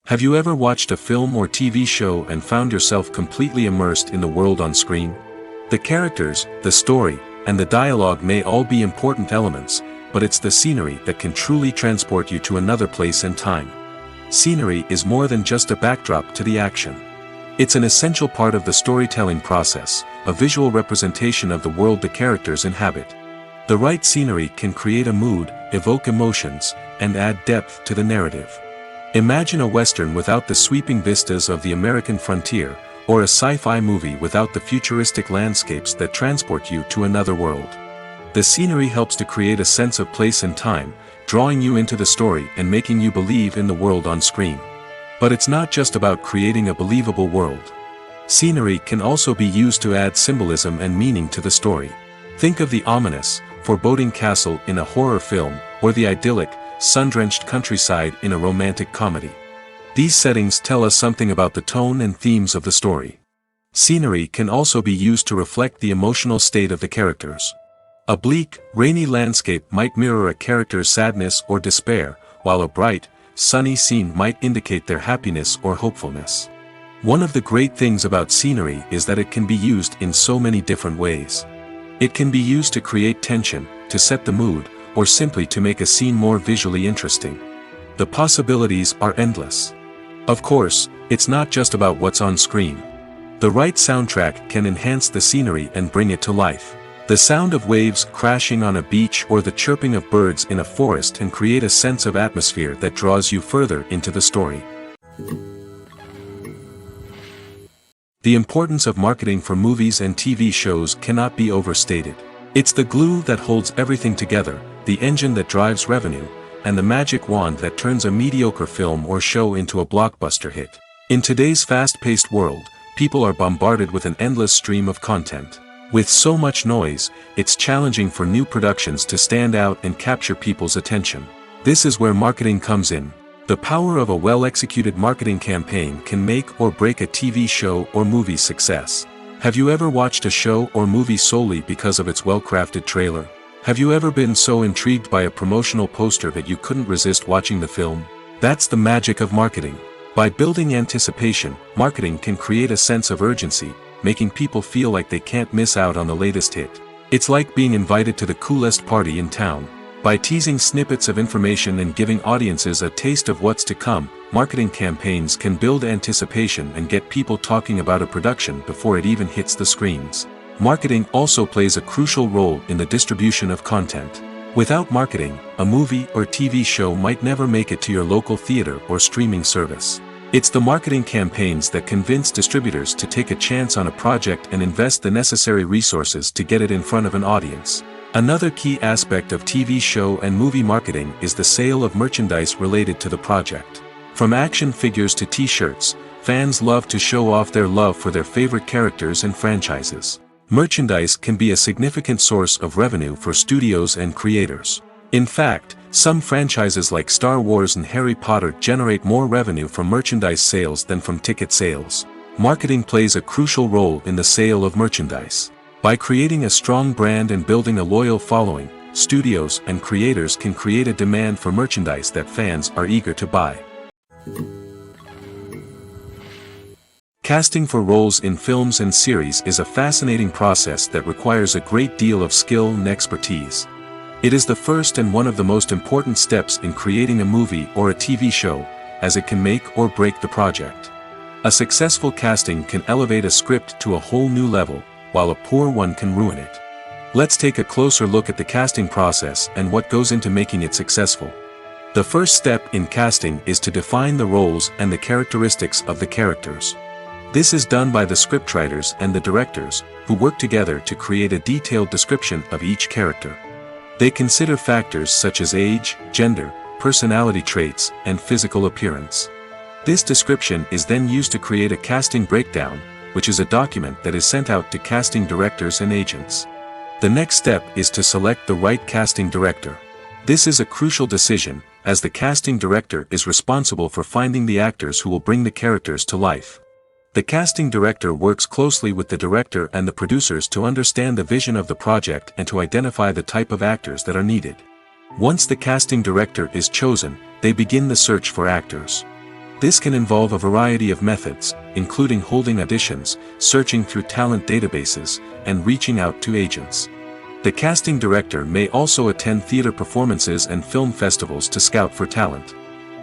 Speaker 2: Have you ever watched a film or TV show and found yourself completely immersed in the world on screen? The characters, the story, and the dialogue may all be important elements, but it's the scenery that can truly transport you to another place and time. Scenery is more than just a backdrop to the action. It's an essential part of the storytelling process, a visual representation of the world the characters inhabit. The right scenery can create a mood, evoke emotions, and add depth to the narrative. Imagine a Western without the sweeping vistas of the American frontier, or a sci-fi movie without the futuristic landscapes that transport you to another world. The scenery helps to create a sense of place and time, drawing you into the story and making you believe in the world on screen. But it's not just about creating a believable world. Scenery can also be used to add symbolism and meaning to the story. Think of the ominous, foreboding castle in a horror film, or the idyllic, sun-drenched countryside in a romantic comedy. These settings tell us something about the tone and themes of the story. Scenery can also be used to reflect the emotional state of the characters. A bleak, rainy landscape might mirror a character's sadness or despair, while a bright, sunny scene might indicate their happiness or hopefulness. One of the great things about scenery is that it can be used in so many different ways. It can be used to create tension, to set the mood, or simply to make a scene more visually interesting. The possibilities are endless. Of course, it's not just about what's on screen. The right soundtrack can enhance the scenery and bring it to life. The sound of waves crashing on a beach or the chirping of birds in a forest can create a sense of atmosphere that draws you further into the story. The importance of marketing for movies and TV shows cannot be overstated. It's the glue that holds everything together, the engine that drives revenue, and the magic wand that turns a mediocre film or show into a blockbuster hit. In today's fast-paced world, people are bombarded with an endless stream of content. With so much noise, it's challenging for new productions to stand out and capture people's attention. This is where marketing comes in. The power of a well-executed marketing campaign can make or break a TV show or movie's success. Have you ever watched a show or movie solely because of its well-crafted trailer? Have you ever been so intrigued by a promotional poster that you couldn't resist watching the film? That's the magic of marketing. By building anticipation, marketing can create a sense of urgency, making people feel like they can't miss out on the latest hit. It's like being invited to the coolest party in town. By teasing snippets of information and giving audiences a taste of what's to come, marketing campaigns can build anticipation and get people talking about a production before it even hits the screens. Marketing also plays a crucial role in the distribution of content. Without marketing, a movie or TV show might never make it to your local theater or streaming service. It's the marketing campaigns that convince distributors to take a chance on a project and invest the necessary resources to get it in front of an audience. Another key aspect of TV show and movie marketing is the sale of merchandise related to the project. From action figures to t-shirts, fans love to show off their love for their favorite characters and franchises. Merchandise can be a significant source of revenue for studios and creators. In fact, some franchises like Star Wars and Harry Potter generate more revenue from merchandise sales than from ticket sales. Marketing plays a crucial role in the sale of merchandise. By creating a strong brand and building a loyal following, studios and creators can create a demand for merchandise that fans are eager to buy. Casting for roles in films and series is a fascinating process that requires a great deal of skill and expertise. It is the first and one of the most important steps in creating a movie or a TV show, as it can make or break the project. A successful casting can elevate a script to a whole new level, while a poor one can ruin it. Let's take a closer look at the casting process and what goes into making it successful. The first step in casting is to define the roles and the characteristics of the characters. This is done by the scriptwriters and the directors, who work together to create a detailed description of each character. They consider factors such as age, gender, personality traits, and physical appearance. This description is then used to create a casting breakdown, which is a document that is sent out to casting directors and agents. The next step is to select the right casting director. This is a crucial decision, as the casting director is responsible for finding the actors who will bring the characters to life. The casting director works closely with the director and the producers to understand the vision of the project and to identify the type of actors that are needed. Once the casting director is chosen, they begin the search for actors. This can involve a variety of methods, including holding auditions, searching through talent databases, and reaching out to agents. The casting director may also attend theater performances and film festivals to scout for talent.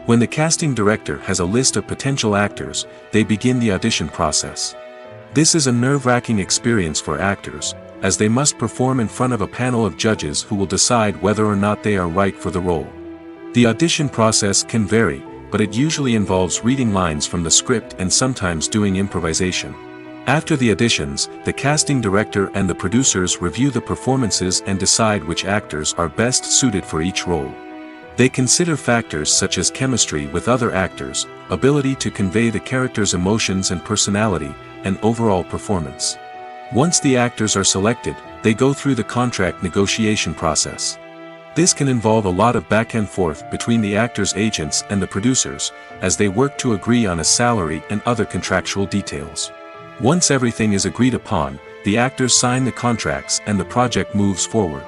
Speaker 2: When the casting director has a list of potential actors, they begin the audition process. This is a nerve-wracking experience for actors, as they must perform in front of a panel of judges who will decide whether or not they are right for the role. The audition process can vary, but it usually involves reading lines from the script and sometimes doing improvisation. After the auditions, the casting director and the producers review the performances and decide which actors are best suited for each role. They consider factors such as chemistry with other actors, ability to convey the character's emotions and personality, and overall performance. Once the actors are selected, they go through the contract negotiation process. This can involve a lot of back and forth between the actors' agents and the producers, as they work to agree on a salary and other contractual details. Once everything is agreed upon, the actors sign the contracts and the project moves forward.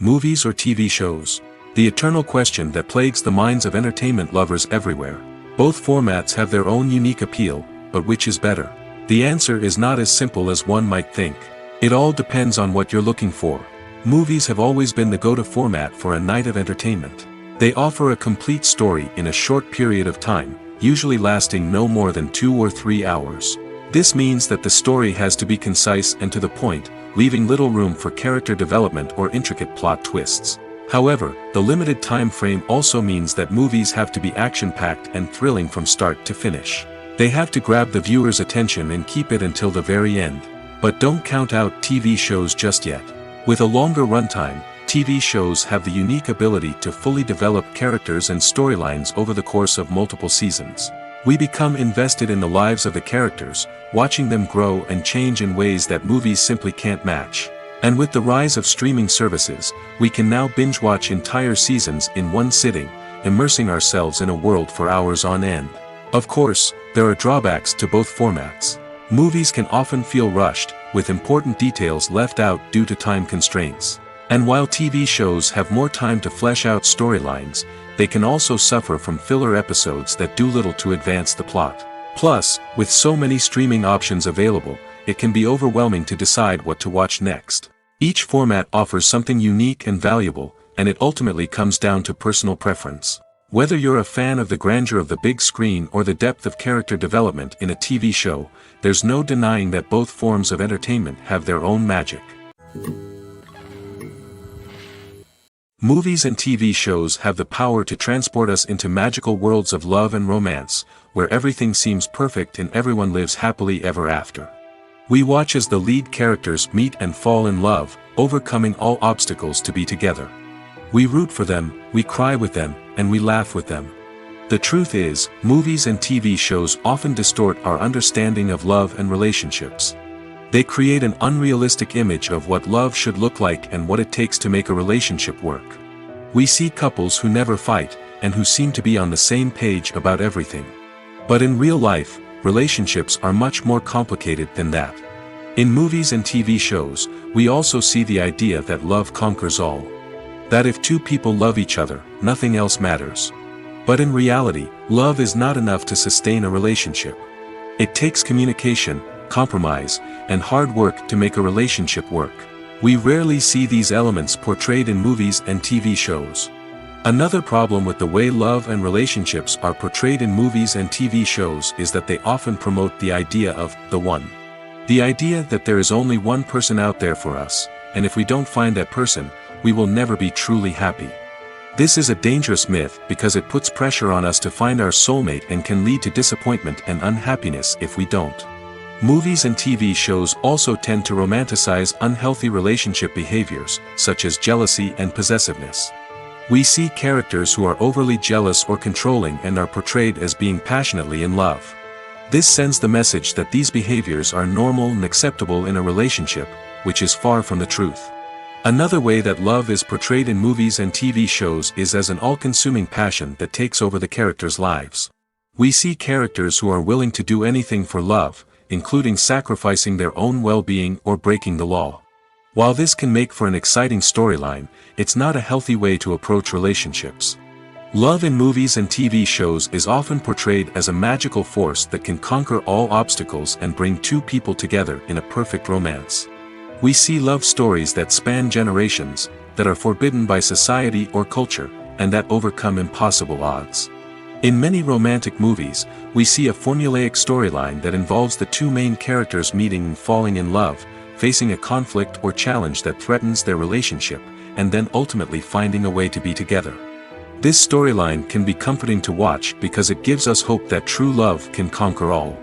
Speaker 2: Movies or TV shows? The eternal question that plagues the minds of entertainment lovers everywhere. Both formats have their own unique appeal, but which is better? The answer is not as simple as one might think. It all depends on what you're looking for. Movies have always been the go-to format for a night of entertainment. They offer a complete story in a short period of time, usually lasting no more than 2 or 3 hours. This means that the story has to be concise and to the point, leaving little room for character development or intricate plot twists. However, the limited time frame also means that movies have to be action-packed and thrilling from start to finish. They have to grab the viewer's attention and keep it until the very end. But don't count out TV shows just yet. With a longer runtime, TV shows have the unique ability to fully develop characters and storylines over the course of multiple seasons. We become invested in the lives of the characters, watching them grow and change in ways that movies simply can't match. And with the rise of streaming services, we can now binge-watch entire seasons in one sitting, immersing ourselves in a world for hours on end. Of course, there are drawbacks to both formats. Movies can often feel rushed, with important details left out due to time constraints. And while TV shows have more time to flesh out storylines, they can also suffer from filler episodes that do little to advance the plot. Plus, with so many streaming options available, it can be overwhelming to decide what to watch next. Each format offers something unique and valuable, and it ultimately comes down to personal preference. Whether you're a fan of the grandeur of the big screen or the depth of character development in a TV show, there's no denying that both forms of entertainment have their own magic. Movies and TV shows have the power to transport us into magical worlds of love and romance, where everything seems perfect and everyone lives happily ever after. We watch as the lead characters meet and fall in love, overcoming all obstacles to be together. We root for them, we cry with them, and we laugh with them. The truth is, movies and TV shows often distort our understanding of love and relationships. They create an unrealistic image of what love should look like and what it takes to make a relationship work. We see couples who never fight, and who seem to be on the same page about everything. But in real life, relationships are much more complicated than that. In movies and TV shows, we also see the idea that love conquers all. That if two people love each other, nothing else matters. But in reality, love is not enough to sustain a relationship. It takes communication, compromise, and hard work to make a relationship work. We rarely see these elements portrayed in movies and TV shows. Another problem with the way love and relationships are portrayed in movies and TV shows is that they often promote the idea of the one. The idea that there is only one person out there for us, and if we don't find that person, we will never be truly happy. This is a dangerous myth because it puts pressure on us to find our soulmate and can lead to disappointment and unhappiness if we don't. Movies and TV shows also tend to romanticize unhealthy relationship behaviors, such as jealousy and possessiveness. We see characters who are overly jealous or controlling and are portrayed as being passionately in love. This sends the message that these behaviors are normal and acceptable in a relationship, which is far from the truth. Another way that love is portrayed in movies and TV shows is as an all-consuming passion that takes over the characters' lives. We see characters who are willing to do anything for love, including sacrificing their own well-being or breaking the law. While this can make for an exciting storyline, it's not a healthy way to approach relationships. Love in movies and TV shows is often portrayed as a magical force that can conquer all obstacles and bring two people together in a perfect romance. We see love stories that span generations, that are forbidden by society or culture, and that overcome impossible odds. In many romantic movies, we see a formulaic storyline that involves the two main characters meeting and falling in love, facing a conflict or challenge that threatens their relationship, and then ultimately finding a way to be together. This storyline can be comforting to watch because it gives us hope that true love can conquer all.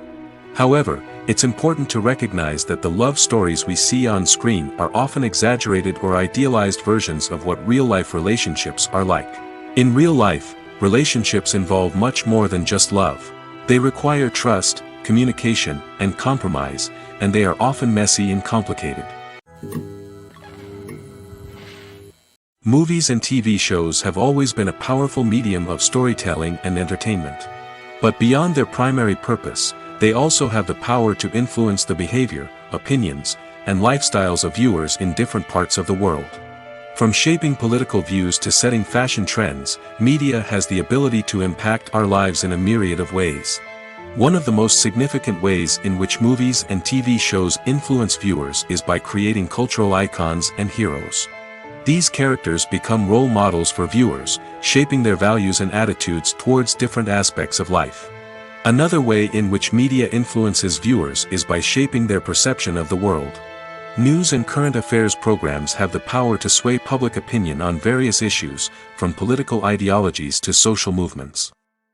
Speaker 2: However, it's important to recognize that the love stories we see on screen are often exaggerated or idealized versions of what real-life relationships are like. In real life, relationships involve much more than just love. They require trust, communication, and compromise, and they are often messy and complicated. Movies and TV shows have always been a powerful medium of storytelling and entertainment. But beyond their primary purpose, they also have the power to influence the behavior, opinions, and lifestyles of viewers in different parts of the world. From shaping political views to setting fashion trends, media has the ability to impact our lives in a myriad of ways. One of the most significant ways in which movies and TV shows influence viewers is by creating cultural icons and heroes. These characters become role models for viewers, shaping their values and attitudes towards different aspects of life. Another way in which media influences viewers is by shaping their perception of the world. News and current affairs programs have the power to sway public opinion on various issues, from political ideologies to social movements.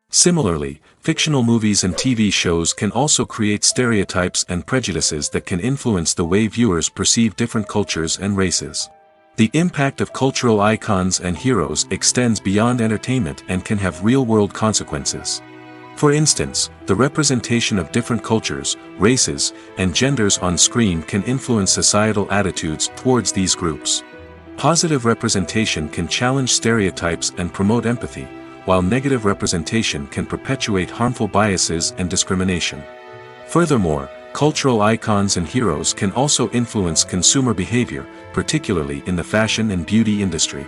Speaker 2: Similarly, fictional movies and TV shows can also create stereotypes and prejudices that can influence the way viewers perceive different cultures and races. The impact of cultural icons and heroes extends beyond entertainment and can have real-world consequences. For instance, the representation of different cultures, races, and genders on screen can influence societal attitudes towards these groups. Positive representation can challenge stereotypes and promote empathy, while negative representation can perpetuate harmful biases and discrimination. Furthermore, cultural icons and heroes can also influence consumer behavior, particularly in the fashion and beauty industry.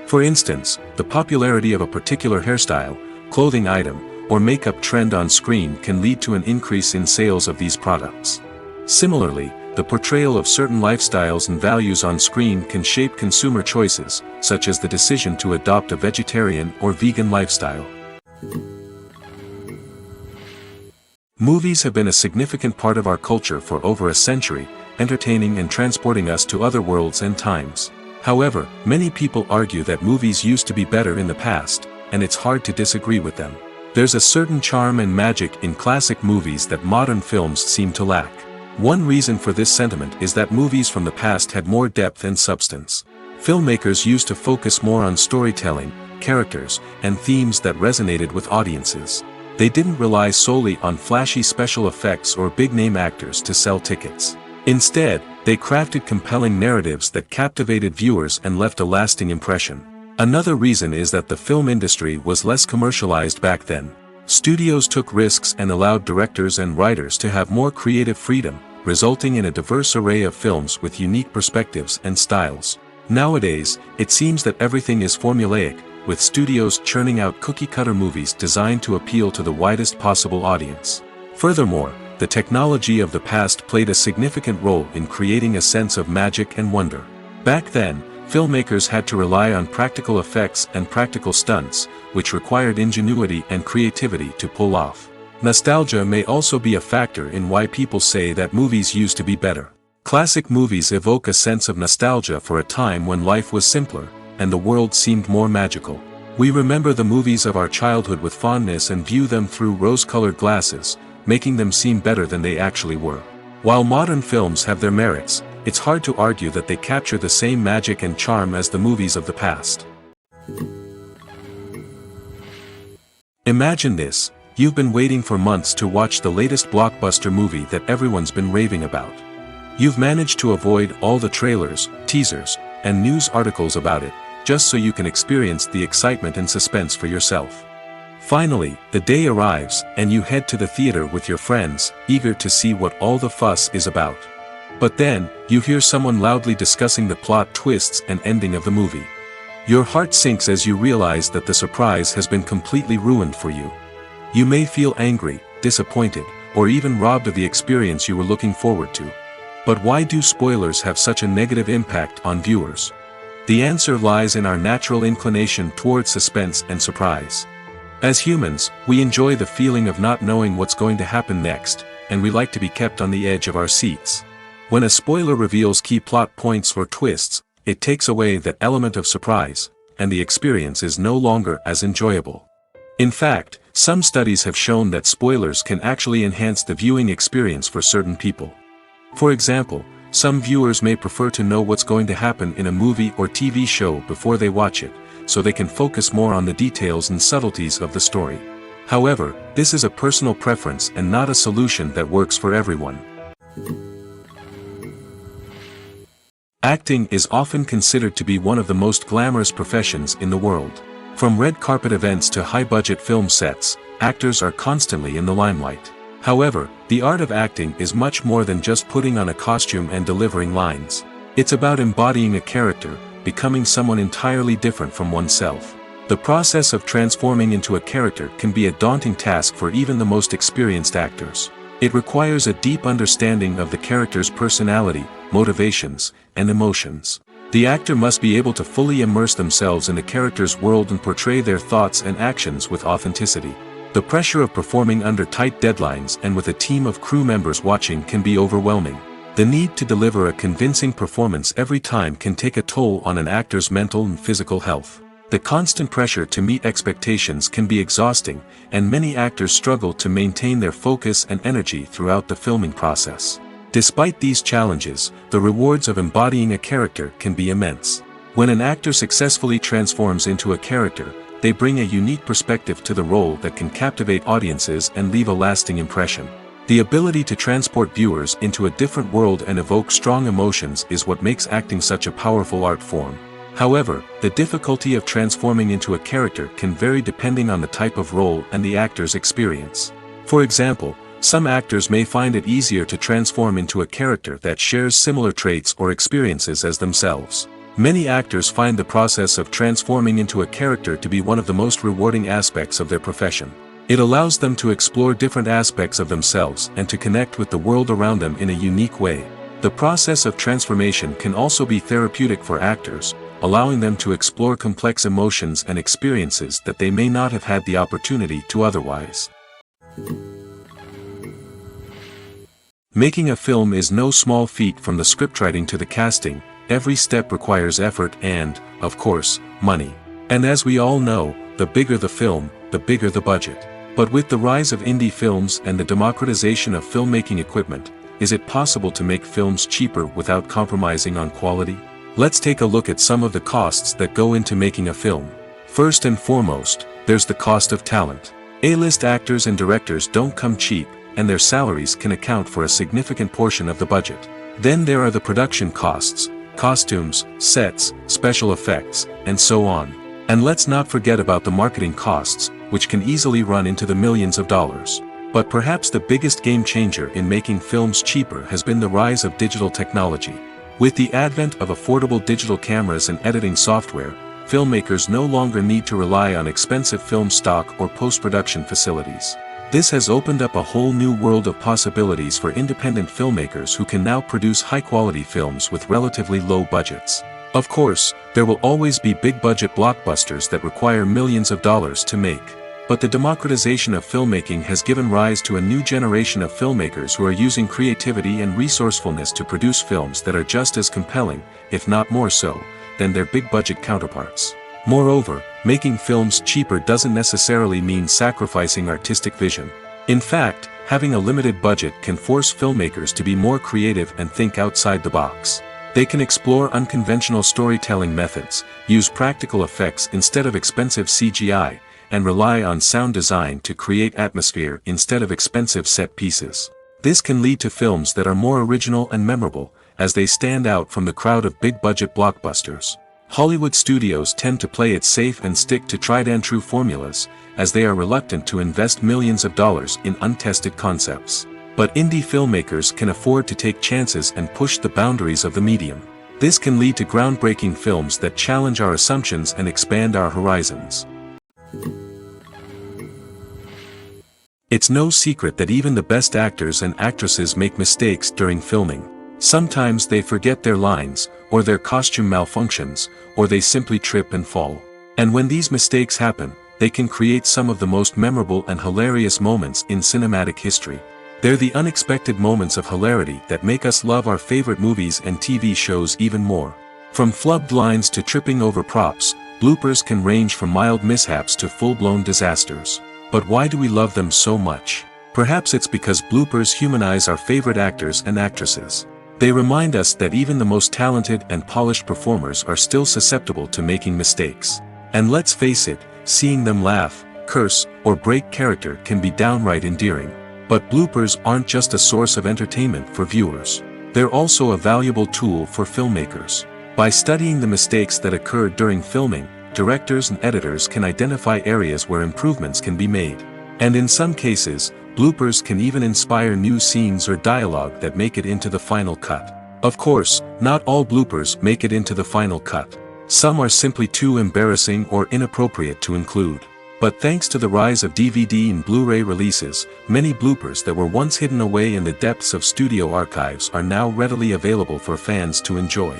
Speaker 2: For instance, the popularity of a particular hairstyle, clothing item, or makeup trend on screen can lead to an increase in sales of these products. Similarly, the portrayal of certain lifestyles and values on screen can shape consumer choices, such as the decision to adopt a vegetarian or vegan lifestyle. Movies have been a significant part of our culture for over a century, entertaining and transporting us to other worlds and times. However, many people argue that movies used to be better in the past, and it's hard to disagree with them. There's a certain charm and magic in classic movies that modern films seem to lack. One reason for this sentiment is that movies from the past had more depth and substance. Filmmakers used to focus more on storytelling, characters, and themes that resonated with audiences. They didn't rely solely on flashy special effects or big-name actors to sell tickets. Instead, they crafted compelling narratives that captivated viewers and left a lasting impression. Another reason is that the film industry was less commercialized back then. Studios took risks and allowed directors and writers to have more creative freedom, resulting in a diverse array of films with unique perspectives and styles. Nowadays, it seems that everything is formulaic, with studios churning out cookie-cutter movies designed to appeal to the widest possible audience. Furthermore, the technology of the past played a significant role in creating a sense of magic and wonder. Back then, filmmakers had to rely on practical effects and practical stunts, which required ingenuity and creativity to pull off. Nostalgia may also be a factor in why people say that movies used to be better. Classic movies evoke a sense of nostalgia for a time when life was simpler, and the world seemed more magical. We remember the movies of our childhood with fondness and view them through rose-colored glasses, making them seem better than they actually were. While modern films have their merits, it's hard to argue that they capture the same magic and charm as the movies of the past. Imagine this: you've been waiting for months to watch the latest blockbuster movie that everyone's been raving about. You've managed to avoid all the trailers, teasers, and news articles about it, just so you can experience the excitement and suspense for yourself. Finally, the day arrives, and you head to the theater with your friends, eager to see what all the fuss is about. But then, you hear someone loudly discussing the plot twists and ending of the movie. Your heart sinks as you realize that the surprise has been completely ruined for you. You may feel angry, disappointed, or even robbed of the experience you were looking forward to. But why do spoilers have such a negative impact on viewers? The answer lies in our natural inclination towards suspense and surprise. As humans, we enjoy the feeling of not knowing what's going to happen next, and we like to be kept on the edge of our seats. When a spoiler reveals key plot points or twists, it takes away that element of surprise, and the experience is no longer as enjoyable. In fact, some studies have shown that spoilers can actually enhance the viewing experience for certain people. For example, some viewers may prefer to know what's going to happen in a movie or TV show before they watch it, so they can focus more on the details and subtleties of the story. However, this is a personal preference and not a solution that works for everyone. Acting is often considered to be one of the most glamorous professions in the world. From red carpet events to high-budget film sets, actors are constantly in the limelight. However, the art of acting is much more than just putting on a costume and delivering lines. It's about embodying a character, becoming someone entirely different from oneself. The process of transforming into a character can be a daunting task for even the most experienced actors. It requires a deep understanding of the character's personality, motivations, and emotions. The actor must be able to fully immerse themselves in the character's world and portray their thoughts and actions with authenticity. The pressure of performing under tight deadlines and with a team of crew members watching can be overwhelming. The need to deliver a convincing performance every time can take a toll on an actor's mental and physical health. The constant pressure to meet expectations can be exhausting, and many actors struggle to maintain their focus and energy throughout the filming process. Despite these challenges, the rewards of embodying a character can be immense. When an actor successfully transforms into a character, they bring a unique perspective to the role that can captivate audiences and leave a lasting impression. The ability to transport viewers into a different world and evoke strong emotions is what makes acting such a powerful art form. However, the difficulty of transforming into a character can vary depending on the type of role and the actor's experience. For example, some actors may find it easier to transform into a character that shares similar traits or experiences as themselves. Many actors find the process of transforming into a character to be one of the most rewarding aspects of their profession. It allows them to explore different aspects of themselves and to connect with the world around them in a unique way. The process of transformation can also be therapeutic for actors, allowing them to explore complex emotions and experiences that they may not have had the opportunity to otherwise. Making a film is no small feat. From the scriptwriting to the casting, every step requires effort and, of course, money. And as we all know, the bigger the film, the bigger the budget. But with the rise of indie films and the democratization of filmmaking equipment, is it possible to make films cheaper without compromising on quality? Let's take a look at some of the costs that go into making a film. First and foremost, there's the cost of talent. A-list actors and directors don't come cheap, and their salaries can account for a significant portion of the budget. Then there are the production costs, costumes, sets, special effects, and so on. And let's not forget about the marketing costs, which can easily run into the millions of dollars. But perhaps the biggest game changer in making films cheaper has been the rise of digital technology. With the advent of affordable digital cameras and editing software, filmmakers no longer need to rely on expensive film stock or post-production facilities. This has opened up a whole new world of possibilities for independent filmmakers who can now produce high-quality films with relatively low budgets. Of course, there will always be big-budget blockbusters that require millions of dollars to make. But the democratization of filmmaking has given rise to a new generation of filmmakers who are using creativity and resourcefulness to produce films that are just as compelling, if not more so, than their big-budget counterparts. Moreover, making films cheaper doesn't necessarily mean sacrificing artistic vision. In fact, having a limited budget can force filmmakers to be more creative and think outside the box. They can explore unconventional storytelling methods, use practical effects instead of expensive CGI, and rely on sound design to create atmosphere instead of expensive set pieces. This can lead to films that are more original and memorable, as they stand out from the crowd of big-budget blockbusters. Hollywood studios tend to play it safe and stick to tried-and-true formulas, as they are reluctant to invest millions of dollars in untested concepts. But indie filmmakers can afford to take chances and push the boundaries of the medium. This can lead to groundbreaking films that challenge our assumptions and expand our horizons. It's no secret that even the best actors and actresses make mistakes during filming. Sometimes they forget their lines, or their costume malfunctions, or they simply trip and fall. And when these mistakes happen, they can create some of the most memorable and hilarious moments in cinematic history. They're the unexpected moments of hilarity that make us love our favorite movies and TV shows even more. From flubbed lines to tripping over props, bloopers can range from mild mishaps to full-blown disasters. But why do we love them so much? Perhaps it's because bloopers humanize our favorite actors and actresses. They remind us that even the most talented and polished performers are still susceptible to making mistakes. And let's face it, seeing them laugh, curse, or break character can be downright endearing. But bloopers aren't just a source of entertainment for viewers. They're also a valuable tool for filmmakers. By studying the mistakes that occurred during filming, directors and editors can identify areas where improvements can be made. And in some cases, bloopers can even inspire new scenes or dialogue that make it into the final cut. Of course, not all bloopers make it into the final cut. Some are simply too embarrassing or inappropriate to include. But thanks to the rise of DVD and Blu-ray releases, many bloopers that were once hidden away in the depths of studio archives are now readily available for fans to enjoy.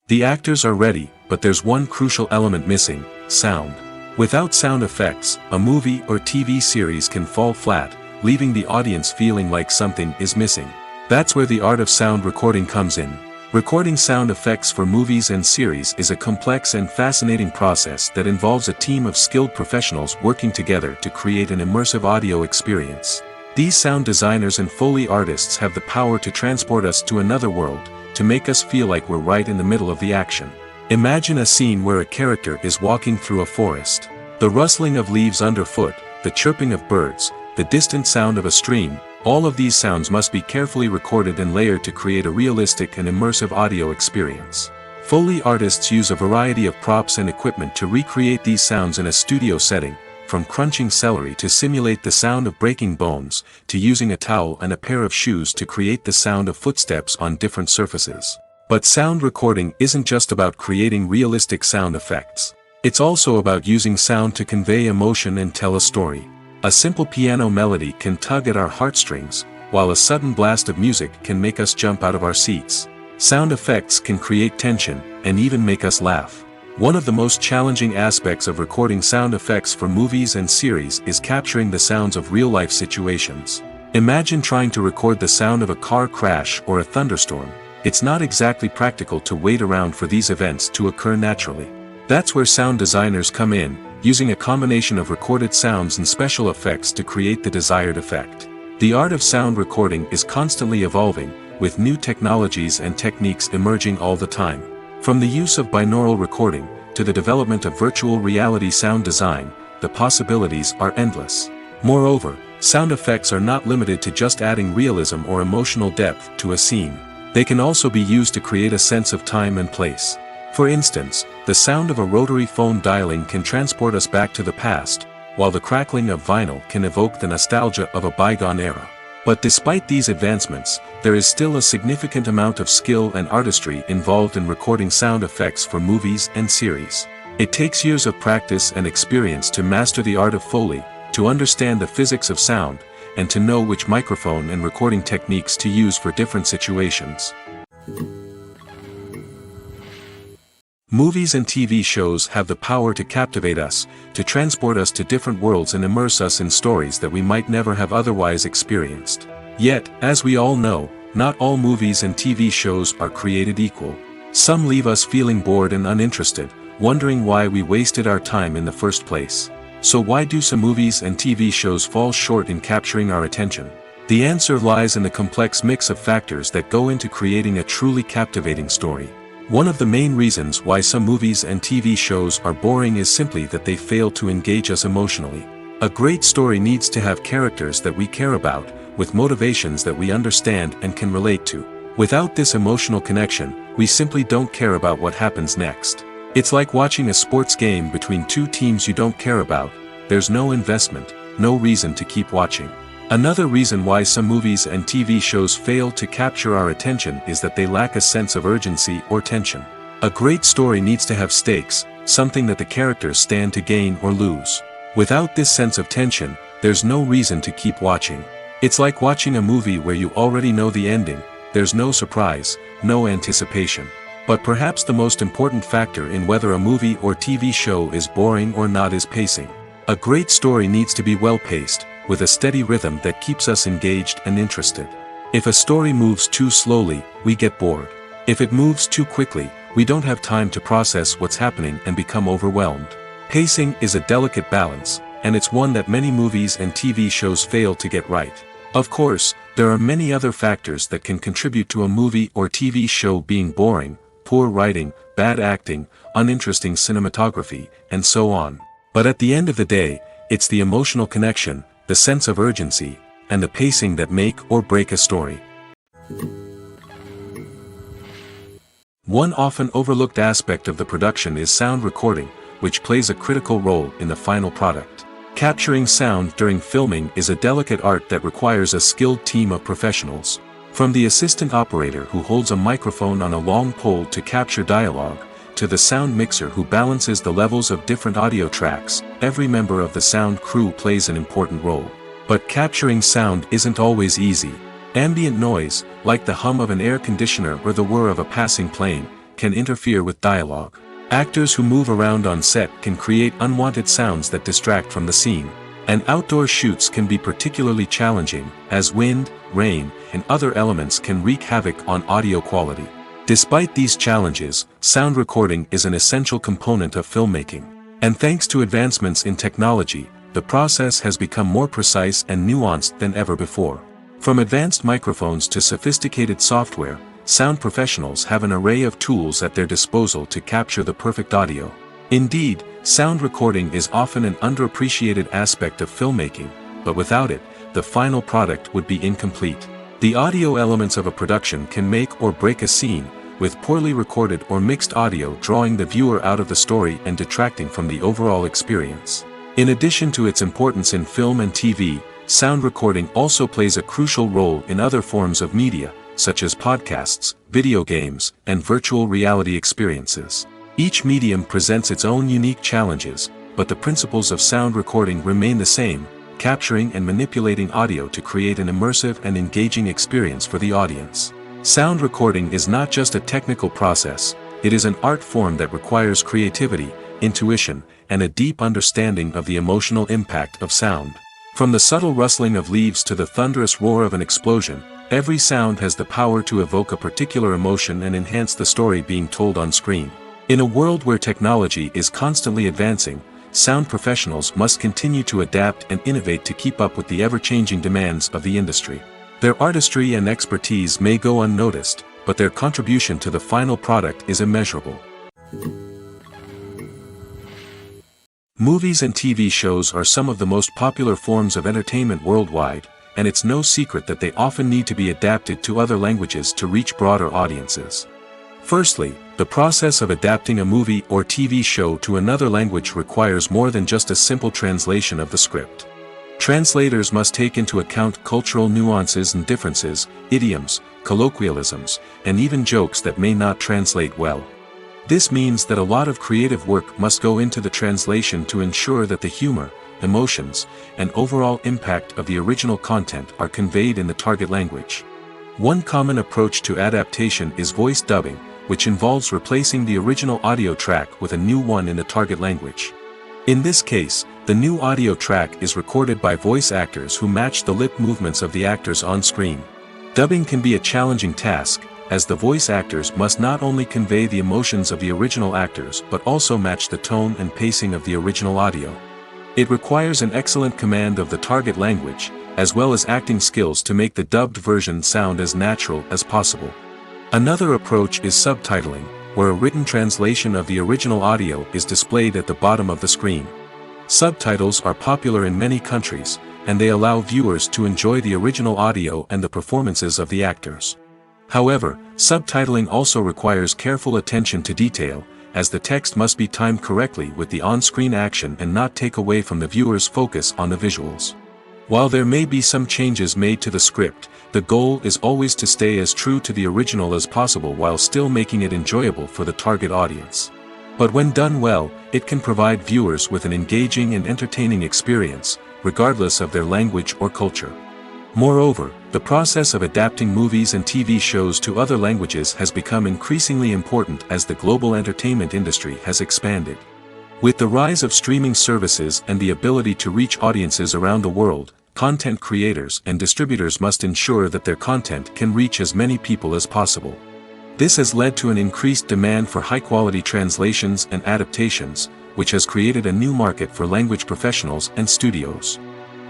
Speaker 2: The actors are ready, but there's one crucial element missing: sound. Without sound effects, a movie or TV series can fall flat, leaving the audience feeling like something is missing. That's where the art of sound recording comes in. Recording sound effects for movies and series is a complex and fascinating process that involves a team of skilled professionals working together to create an immersive audio experience. These sound designers and Foley artists have the power to transport us to another world, to make us feel like we're right in the middle of the action. Imagine a scene where a character is walking through a forest. The rustling of leaves underfoot, the chirping of birds, the distant sound of a stream, all of these sounds must be carefully recorded and layered to create a realistic and immersive audio experience. Foley artists use a variety of props and equipment to recreate these sounds in a studio setting, from crunching celery to simulate the sound of breaking bones, to using a towel and a pair of shoes to create the sound of footsteps on different surfaces. But sound recording isn't just about creating realistic sound effects. It's also about using sound to convey emotion and tell a story. A simple piano melody can tug at our heartstrings, while a sudden blast of music can make us jump out of our seats. Sound effects can create tension, and even make us laugh. One of the most challenging aspects of recording sound effects for movies and series is capturing the sounds of real-life situations. Imagine trying to record the sound of a car crash or a thunderstorm. It's not exactly practical to wait around for these events to occur naturally. That's where sound designers come in, using a combination of recorded sounds and special effects to create the desired effect. The art of sound recording is constantly evolving, with new technologies and techniques emerging all the time. From the use of binaural recording, to the development of virtual reality sound design, the possibilities are endless. Moreover, sound effects are not limited to just adding realism or emotional depth to a scene. They can also be used to create a sense of time and place. For instance, the sound of a rotary phone dialing can transport us back to the past, while the crackling of vinyl can evoke the nostalgia of a bygone era. But despite these advancements, there is still a significant amount of skill and artistry involved in recording sound effects for movies and series. It takes years of practice and experience to master the art of Foley, to understand the physics of sound, and to know which microphone and recording techniques to use for different situations. Movies and TV shows have the power to captivate us, to transport us to different worlds and immerse us in stories that we might never have otherwise experienced. Yet, as we all know, not all movies and TV shows are created equal. Some leave us feeling bored and uninterested, wondering why we wasted our time in the first place. So why do some movies and TV shows fall short in capturing our attention? The answer lies in the complex mix of factors that go into creating a truly captivating story. One of the main reasons why some movies and TV shows are boring is simply that they fail to engage us emotionally. A great story needs to have characters that we care about, with motivations that we understand and can relate to. Without this emotional connection, we simply don't care about what happens next. It's like watching a sports game between two teams you don't care about. There's no investment, no reason to keep watching. Another reason why some movies and TV shows fail to capture our attention is that they lack a sense of urgency or tension. A great story needs to have stakes, something that the characters stand to gain or lose. Without this sense of tension, there's no reason to keep watching. It's like watching a movie where you already know the ending. There's no surprise, no anticipation. But perhaps the most important factor in whether a movie or TV show is boring or not is pacing. A great story needs to be well-paced, with a steady rhythm that keeps us engaged and interested. If a story moves too slowly, we get bored. If it moves too quickly, we don't have time to process what's happening and become overwhelmed. Pacing is a delicate balance, and it's one that many movies and TV shows fail to get right. Of course, there are many other factors that can contribute to a movie or TV show being boring: poor writing, bad acting, uninteresting cinematography, and so on. But at the end of the day, it's the emotional connection, the sense of urgency, and the pacing that make or break a story. One often overlooked aspect of the production is sound recording, which plays a critical role in the final product. Capturing sound during filming is a delicate art that requires a skilled team of professionals. From the assistant operator who holds a microphone on a long pole to capture dialogue, to the sound mixer who balances the levels of different audio tracks, every member of the sound crew plays an important role. But capturing sound isn't always easy. Ambient noise, like the hum of an air conditioner or the whir of a passing plane, can interfere with dialogue. Actors who move around on set can create unwanted sounds that distract from the scene. And outdoor shoots can be particularly challenging, as wind, rain, and other elements can wreak havoc on audio quality. Despite these challenges, sound recording is an essential component of filmmaking. And thanks to advancements in technology, the process has become more precise and nuanced than ever before. From advanced microphones to sophisticated software, sound professionals have an array of tools at their disposal to capture the perfect audio. Indeed, sound recording is often an underappreciated aspect of filmmaking, but without it, the final product would be incomplete. The audio elements of a production can make or break a scene, with poorly recorded or mixed audio drawing the viewer out of the story and detracting from the overall experience. In addition to its importance in film and TV, sound recording also plays a crucial role in other forms of media, such as podcasts, video games, and virtual reality experiences. Each medium presents its own unique challenges, but the principles of sound recording remain the same: capturing and manipulating audio to create an immersive and engaging experience for the audience. Sound recording is not just a technical process, it is an art form that requires creativity, intuition, and a deep understanding of the emotional impact of sound. From the subtle rustling of leaves to the thunderous roar of an explosion, every sound has the power to evoke a particular emotion and enhance the story being told on screen. In a world where technology is constantly advancing, sound professionals must continue to adapt and innovate to keep up with the ever-changing demands of the industry. Their artistry and expertise may go unnoticed, but their contribution to the final product is immeasurable. Movies and TV shows are some of the most popular forms of entertainment worldwide, and it's no secret that they often need to be adapted to other languages to reach broader audiences. Firstly, the process of adapting a movie or TV show to another language requires more than just a simple translation of the script. Translators must take into account cultural nuances and differences, idioms, colloquialisms, and even jokes that may not translate well. This means that a lot of creative work must go into the translation to ensure that the humor, emotions, and overall impact of the original content are conveyed in the target language. One common approach to adaptation is voice dubbing, which involves replacing the original audio track with a new one in the target language. In this case, the new audio track is recorded by voice actors who match the lip movements of the actors on screen. Dubbing can be a challenging task, as the voice actors must not only convey the emotions of the original actors but also match the tone and pacing of the original audio. It requires an excellent command of the target language, as well as acting skills to make the dubbed version sound as natural as possible. Another approach is subtitling, where a written translation of the original audio is displayed at the bottom of the screen. Subtitles are popular in many countries, and they allow viewers to enjoy the original audio and the performances of the actors. However, subtitling also requires careful attention to detail, as the text must be timed correctly with the on-screen action and not take away from the viewer's focus on the visuals. While there may be some changes made to the script, the goal is always to stay as true to the original as possible while still making it enjoyable for the target audience. But when done well, it can provide viewers with an engaging and entertaining experience, regardless of their language or culture. Moreover, the process of adapting movies and TV shows to other languages has become increasingly important as the global entertainment industry has expanded. With the rise of streaming services and the ability to reach audiences around the world, content creators and distributors must ensure that their content can reach as many people as possible. This has led to an increased demand for high-quality translations and adaptations, which has created a new market for language professionals and studios.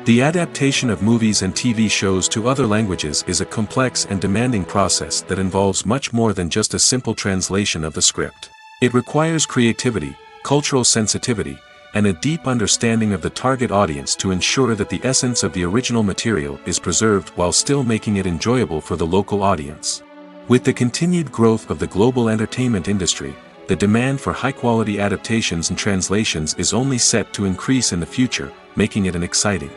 Speaker 2: The adaptation of movies and TV shows to other languages is a complex and demanding process that involves much more than just a simple translation of the script. It requires creativity, cultural sensitivity, and a deep understanding of the target audience to ensure that the essence of the original material is preserved while still making it enjoyable for the local audience. With the continued growth of the global entertainment industry, the demand for high-quality adaptations and translations is only set to increase in the future, making it an exciting.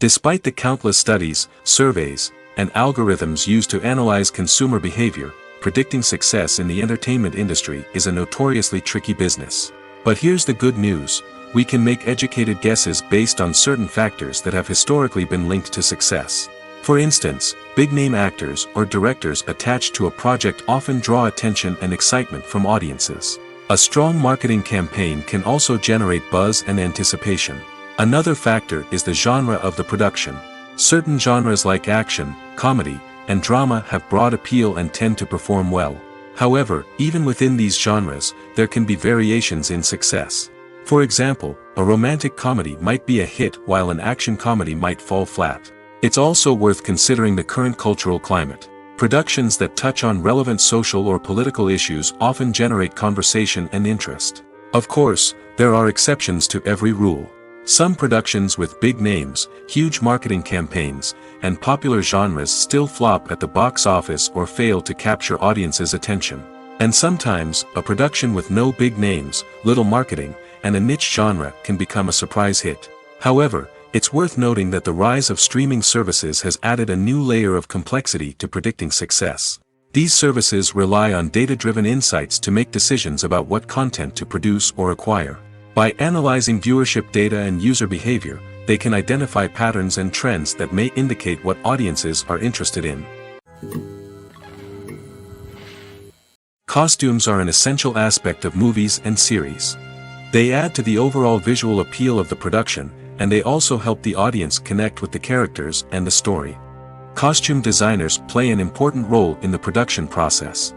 Speaker 2: Despite the countless studies, surveys, and algorithms used to analyze consumer behavior, predicting success in the entertainment industry is a notoriously tricky business. But here's the good news: we can make educated guesses based on certain factors that have historically been linked to success. For instance, big-name actors or directors attached to a project often draw attention and excitement from audiences. A strong marketing campaign can also generate buzz and anticipation. Another factor is the genre of the production. Certain genres like action, comedy, and drama have broad appeal and tend to perform well. However, even within these genres, there can be variations in success. For example, a romantic comedy might be a hit while an action comedy might fall flat. It's also worth considering the current cultural climate. Productions that touch on relevant social or political issues often generate conversation and interest. Of course, there are exceptions to every rule. Some productions with big names, huge marketing campaigns, and popular genres still flop at the box office or fail to capture audiences' attention. And sometimes, a production with no big names, little marketing, and a niche genre can become a surprise hit. However, it's worth noting that the rise of streaming services has added a new layer of complexity to predicting success. These services rely on data-driven insights to make decisions about what content to produce or acquire. By analyzing viewership data and user behavior, they can identify patterns and trends that may indicate what audiences are interested in. Costumes are an essential aspect of movies and series. They add to the overall visual appeal of the production, and they also help the audience connect with the characters and the story. Costume designers play an important role in the production process.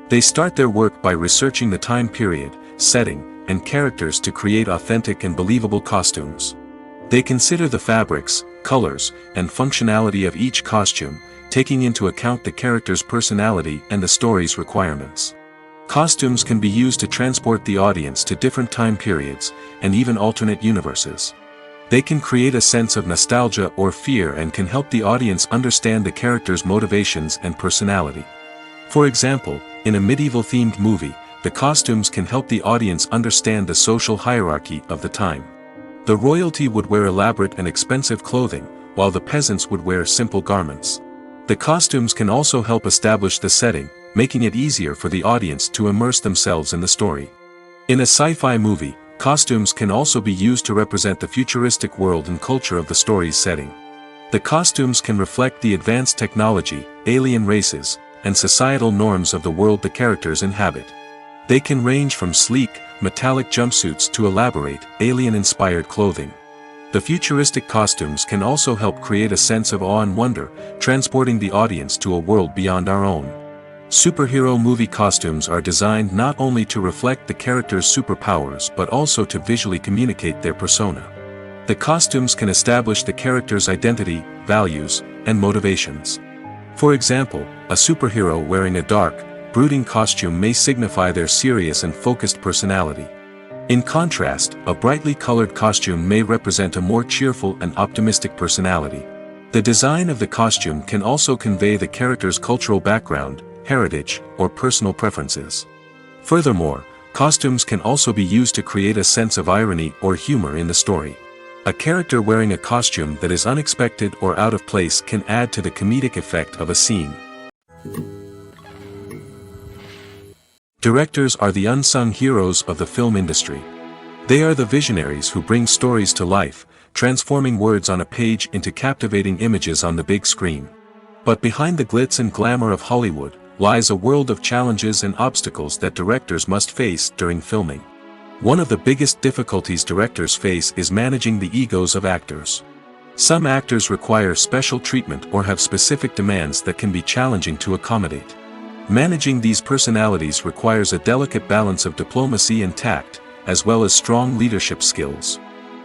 Speaker 2: They start their work by researching the time period, setting, and characters to create authentic and believable costumes. They consider the fabrics, colors, and functionality of each costume, taking into account the character's personality and the story's requirements. Costumes can be used to transport the audience to different time periods, and even alternate universes. They can create a sense of nostalgia or fear and can help the audience understand the character's motivations and personality. For example, in a medieval-themed movie, the costumes can help the audience understand the social hierarchy of the time. The royalty would wear elaborate and expensive clothing, while the peasants would wear simple garments. The costumes can also help establish the setting, making it easier for the audience to immerse themselves in the story. In a sci-fi movie, costumes can also be used to represent the futuristic world and culture of the story's setting. The costumes can reflect the advanced technology, alien races, and societal norms of the world the characters inhabit. They can range from sleek, metallic jumpsuits to elaborate, alien-inspired clothing. The futuristic costumes can also help create a sense of awe and wonder, transporting the audience to a world beyond our own. Superhero movie costumes are designed not only to reflect the character's superpowers but also to visually communicate their persona. The costumes can establish the character's identity, values, and motivations. For example, a superhero wearing a dark, brooding costume may signify their serious and focused personality. In contrast, a brightly colored costume may represent a more cheerful and optimistic personality. The design of the costume can also convey the character's cultural background, heritage, or personal preferences. Furthermore, costumes can also be used to create a sense of irony or humor in the story. A character wearing a costume that is unexpected or out of place can add to the comedic effect of a scene. Directors are the unsung heroes of the film industry. They are the visionaries who bring stories to life, transforming words on a page into captivating images on the big screen. But behind the glitz and glamour of Hollywood lies a world of challenges and obstacles that directors must face during filming. One of the biggest difficulties directors face is managing the egos of actors. Some actors require special treatment or have specific demands that can be challenging to accommodate. Managing these personalities requires a delicate balance of diplomacy and tact, as well as strong leadership skills.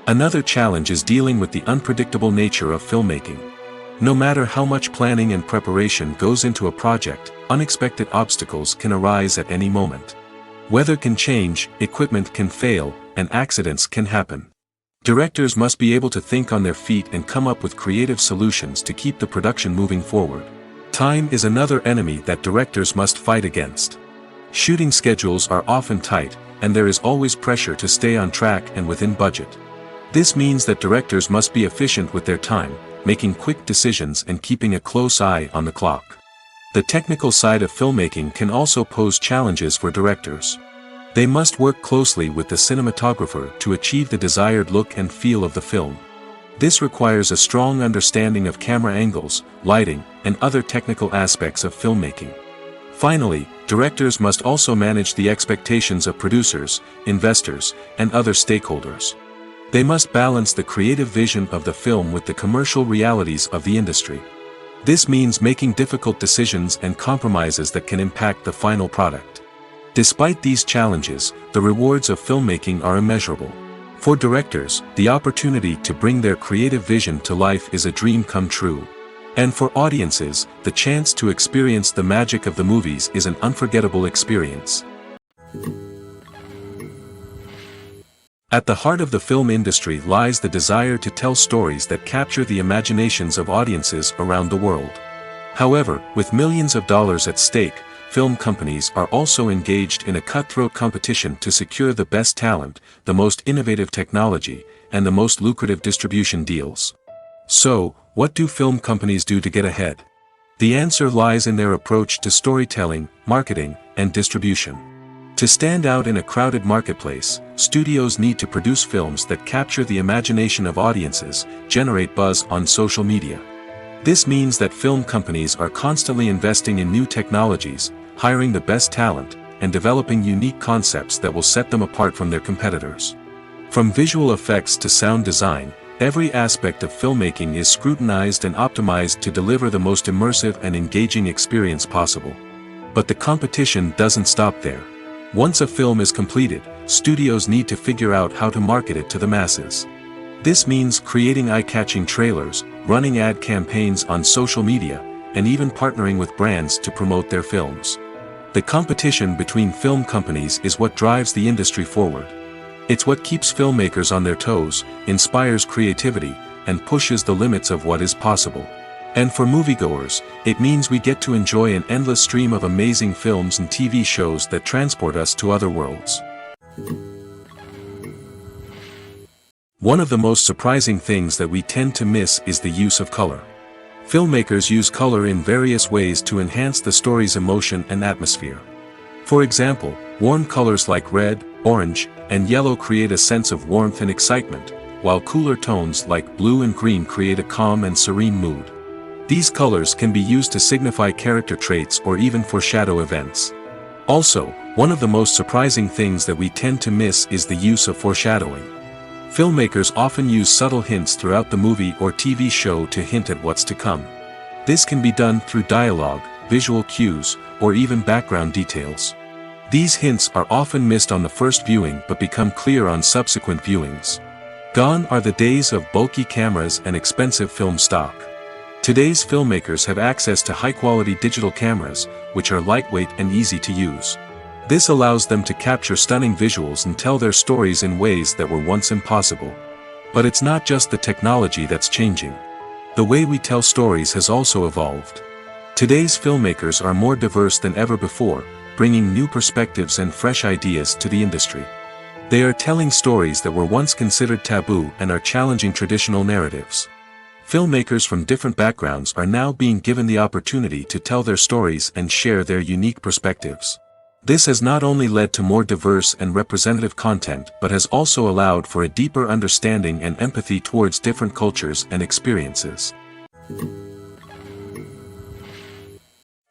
Speaker 2: Another challenge is dealing with the unpredictable nature of filmmaking. No matter how much planning and preparation goes into a project, unexpected obstacles can arise at any moment. Weather can change, equipment can fail, and accidents can happen. Directors must be able to think on their feet and come up with creative solutions to keep the production moving forward. Time is another enemy that directors must fight against. Shooting schedules are often tight, and there is always pressure to stay on track and within budget. This means that directors must be efficient with their time, making quick decisions and keeping a close eye on the clock. The technical side of filmmaking can also pose challenges for directors. They must work closely with the cinematographer to achieve the desired look and feel of the film. This requires a strong understanding of camera angles, lighting, and other technical aspects of filmmaking. Finally, directors must also manage the expectations of producers, investors, and other stakeholders. They must balance the creative vision of the film with the commercial realities of the industry. This means making difficult decisions and compromises that can impact the final product. Despite these challenges, the rewards of filmmaking are immeasurable. For directors, the opportunity to bring their creative vision to life is a dream come true. And for audiences, the chance to experience the magic of the movies is an unforgettable experience. At the heart of the film industry lies the desire to tell stories that capture the imaginations of audiences around the world. However, with millions of dollars at stake, film companies are also engaged in a cutthroat competition to secure the best talent, the most innovative technology, and the most lucrative distribution deals. So, what do film companies do to get ahead? The answer lies in their approach to storytelling, marketing, and distribution. To stand out in a crowded marketplace, studios need to produce films that capture the imagination of audiences, generate buzz on social media. This means that film companies are constantly investing in new technologies, hiring the best talent, and developing unique concepts that will set them apart from their competitors. From visual effects to sound design, every aspect of filmmaking is scrutinized and optimized to deliver the most immersive and engaging experience possible. But the competition doesn't stop there. Once a film is completed, studios need to figure out how to market it to the masses. This means creating eye-catching trailers, running ad campaigns on social media, and even partnering with brands to promote their films. The competition between film companies is what drives the industry forward. It's what keeps filmmakers on their toes, inspires creativity, and pushes the limits of what is possible. And for moviegoers, it means we get to enjoy an endless stream of amazing films and TV shows that transport us to other worlds. One of the most surprising things that we tend to miss is the use of color. Filmmakers use color in various ways to enhance the story's emotion and atmosphere. For example, warm colors like red, orange, and yellow create a sense of warmth and excitement, while cooler tones like blue and green create a calm and serene mood. These colors can be used to signify character traits or even foreshadow events. Also, one of the most surprising things that we tend to miss is the use of foreshadowing. Filmmakers often use subtle hints throughout the movie or TV show to hint at what's to come. This can be done through dialogue, visual cues, or even background details. These hints are often missed on the first viewing but become clear on subsequent viewings. Gone are the days of bulky cameras and expensive film stock. Today's filmmakers have access to high-quality digital cameras, which are lightweight and easy to use. This allows them to capture stunning visuals and tell their stories in ways that were once impossible. But it's not just the technology that's changing. The way we tell stories has also evolved. Today's filmmakers are more diverse than ever before, bringing new perspectives and fresh ideas to the industry. They are telling stories that were once considered taboo and are challenging traditional narratives. Filmmakers from different backgrounds are now being given the opportunity to tell their stories and share their unique perspectives. This has not only led to more diverse and representative content but has also allowed for a deeper understanding and empathy towards different cultures and experiences.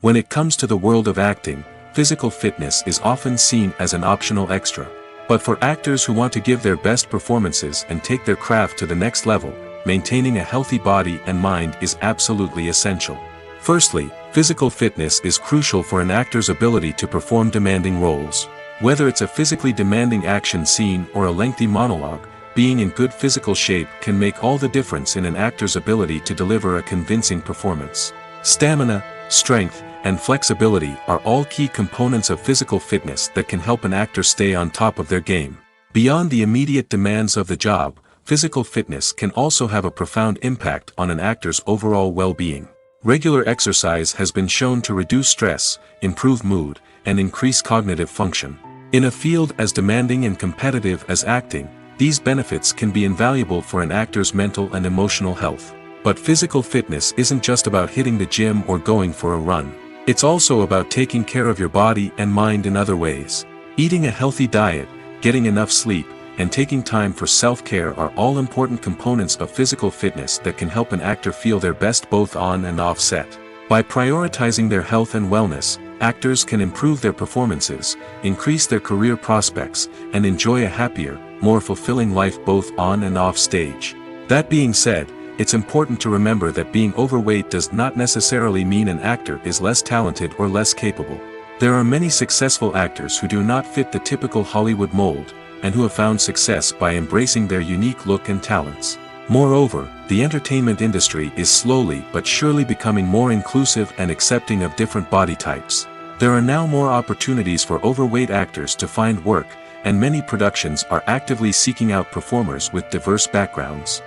Speaker 2: When it comes to the world of acting, physical fitness is often seen as an optional extra. But for actors who want to give their best performances and take their craft to the next level, maintaining a healthy body and mind is absolutely essential. Firstly, physical fitness is crucial for an actor's ability to perform demanding roles. Whether it's a physically demanding action scene or a lengthy monologue, being in good physical shape can make all the difference in an actor's ability to deliver a convincing performance. Stamina, strength, and flexibility are all key components of physical fitness that can help an actor stay on top of their game. Beyond the immediate demands of the job, physical fitness can also have a profound impact on an actor's overall well-being. Regular exercise has been shown to reduce stress, improve mood, and increase cognitive function. In a field as demanding and competitive as acting, these benefits can be invaluable for an actor's mental and emotional health. But physical fitness isn't just about hitting the gym or going for a run. It's also about taking care of your body and mind in other ways. Eating a healthy diet, getting enough sleep, and taking time for self-care are all important components of physical fitness that can help an actor feel their best both on and off set. By prioritizing their health and wellness, actors can improve their performances, increase their career prospects, and enjoy a happier, more fulfilling life both on and off stage. That being said, it's important to remember that being overweight does not necessarily mean an actor is less talented or less capable. There are many successful actors who do not fit the typical Hollywood mold, and who have found success by embracing their unique look and talents. Moreover, the entertainment industry is slowly but surely becoming more inclusive and accepting of different body types. There are now more opportunities for overweight actors to find work, and many productions are actively seeking out performers with diverse backgrounds.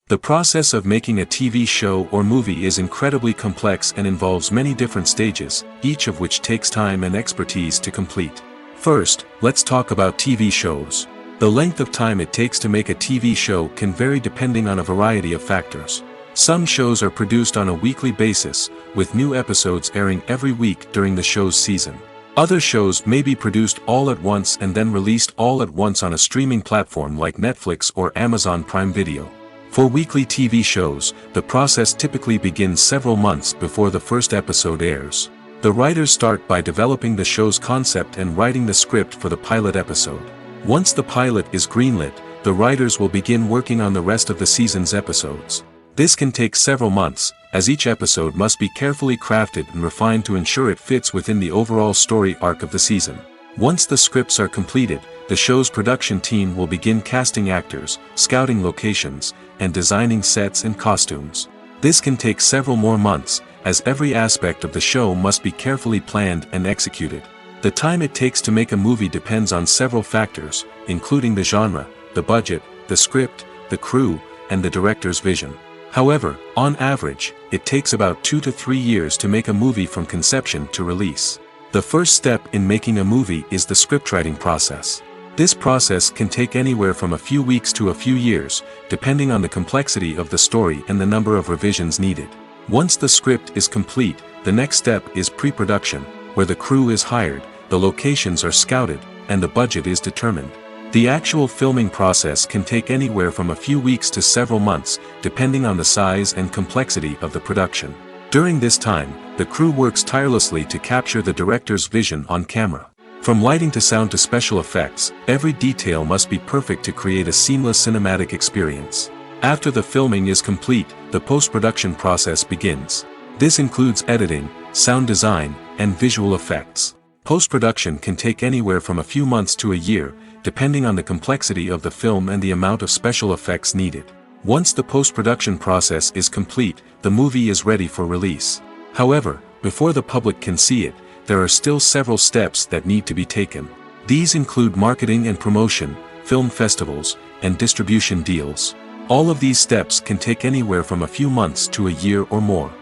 Speaker 2: The process of making a TV show or movie is incredibly complex and involves many different stages, each of which takes time and expertise to complete. First, let's talk about TV shows. The length of time it takes to make a TV show can vary depending on a variety of factors. Some shows are produced on a weekly basis, with new episodes airing every week during the show's season. Other shows may be produced all at once and then released all at once on a streaming platform like Netflix or Amazon Prime Video. For weekly TV shows, the process typically begins several months before the first episode airs. The writers start by developing the show's concept and writing the script for the pilot episode. Once the pilot is greenlit, the writers will begin working on the rest of the season's episodes. This can take several months, as each episode must be carefully crafted and refined to ensure it fits within the overall story arc of the season. Once the scripts are completed, the show's production team will begin casting actors, scouting locations, and designing sets and costumes. This can take several more months, as every aspect of the show must be carefully planned and executed. The time it takes to make a movie depends on several factors, including the genre, the budget, the script, the crew, and the director's vision. However, on average, it takes about 2 to 3 years to make a movie from conception to release. The first step in making a movie is the scriptwriting process. This process can take anywhere from a few weeks to a few years, depending on the complexity of the story and the number of revisions needed. Once the script is complete, the next step is pre-production, where the crew is hired, the locations are scouted, and the budget is determined. The actual filming process can take anywhere from a few weeks to several months, depending on the size and complexity of the production. During this time, the crew works tirelessly to capture the director's vision on camera. From lighting to sound to special effects, every detail must be perfect to create a seamless cinematic experience. After the filming is complete, the post-production process begins. This includes editing, sound design, and visual effects. Post-production can take anywhere from a few months to a year, depending on the complexity of the film and the amount of special effects needed. Once the post-production process is complete, the movie is ready for release. However, before the public can see it, there are still several steps that need to be taken. These include marketing and promotion, film festivals, and distribution deals. All of these steps can take anywhere from a few months to a year or more.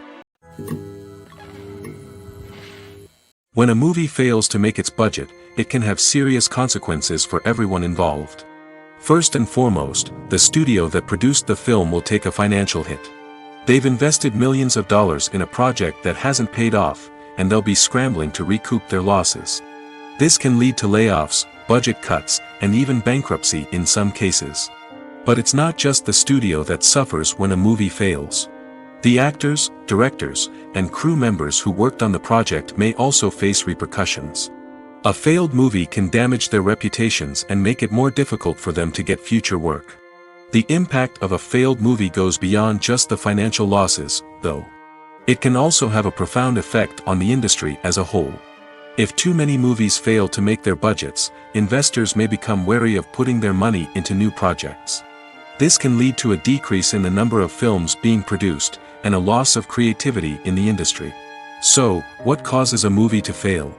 Speaker 2: When a movie fails to make its budget, it can have serious consequences for everyone involved. First and foremost, the studio that produced the film will take a financial hit. They've invested millions of dollars in a project that hasn't paid off, and they'll be scrambling to recoup their losses. This can lead to layoffs, budget cuts, and even bankruptcy in some cases. But it's not just the studio that suffers when a movie fails. The actors, directors, and crew members who worked on the project may also face repercussions. A failed movie can damage their reputations and make it more difficult for them to get future work. The impact of a failed movie goes beyond just the financial losses, though. It can also have a profound effect on the industry as a whole. If too many movies fail to make their budgets, investors may become wary of putting their money into new projects. This can lead to a decrease in the number of films being produced, and a loss of creativity in the industry. So, what causes a movie to fail?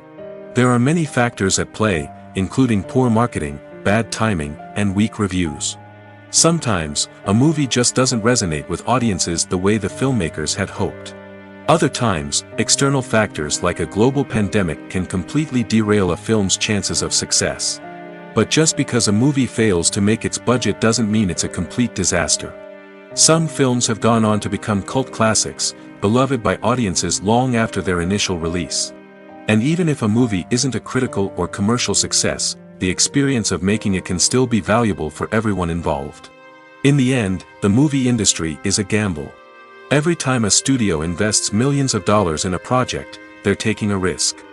Speaker 2: There are many factors at play, including poor marketing, bad timing, and weak reviews. Sometimes, a movie just doesn't resonate with audiences the way the filmmakers had hoped. Other times, external factors like a global pandemic can completely derail a film's chances of success. But just because a movie fails to make its budget doesn't mean it's a complete disaster. Some films have gone on to become cult classics, beloved by audiences long after their initial release. And even if a movie isn't a critical or commercial success, the experience of making it can still be valuable for everyone involved. In the end, the movie industry is a gamble. Every time a studio invests millions of dollars in a project, they're taking a risk.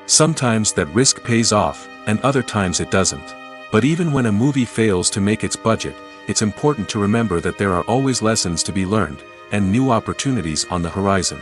Speaker 2: Sometimes that risk pays off, and other times it doesn't. But even when a movie fails to make its budget, it's important to remember that there are always lessons to be learned, and new opportunities on the horizon.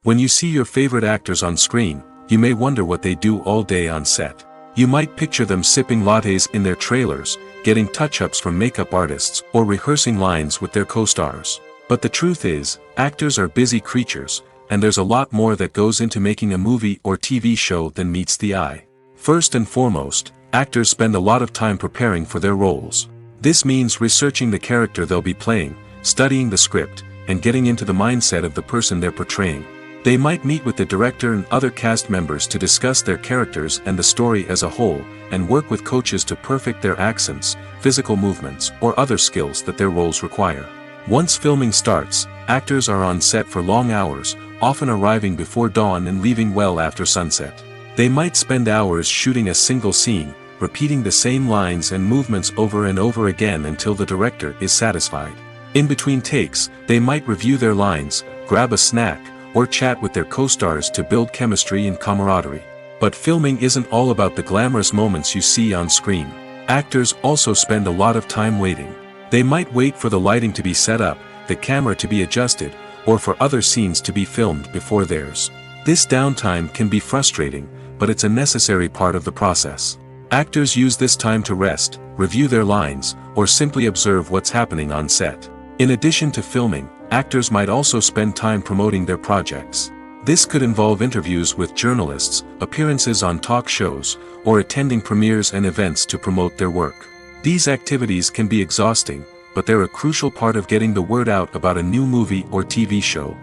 Speaker 2: When you see your favorite actors on screen, you may wonder what they do all day on set. You might picture them sipping lattes in their trailers, getting touch-ups from makeup artists, or rehearsing lines with their co-stars. But the truth is, actors are busy creatures, and there's a lot more that goes into making a movie or TV show than meets the eye. First and foremost, actors spend a lot of time preparing for their roles. This means researching the character they'll be playing, studying the script, and getting into the mindset of the person they're portraying. They might meet with the director and other cast members to discuss their characters and the story as a whole, and work with coaches to perfect their accents, physical movements, or other skills that their roles require. Once filming starts, actors are on set for long hours, often arriving before dawn and leaving well after sunset. They might spend hours shooting a single scene, repeating the same lines and movements over and over again until the director is satisfied. In between takes, they might review their lines, grab a snack, or chat with their co-stars to build chemistry and camaraderie. But filming isn't all about the glamorous moments you see on screen. Actors also spend a lot of time waiting. They might wait for the lighting to be set up, the camera to be adjusted, or for other scenes to be filmed before theirs. This downtime can be frustrating, but it's a necessary part of the process. Actors use this time to rest, review their lines, or simply observe what's happening on set. In addition to filming, actors might also spend time promoting their projects. This could involve interviews with journalists, appearances on talk shows, or attending premieres and events to promote their work. These activities can be exhausting, but they're a crucial part of getting the word out about a new movie or TV show.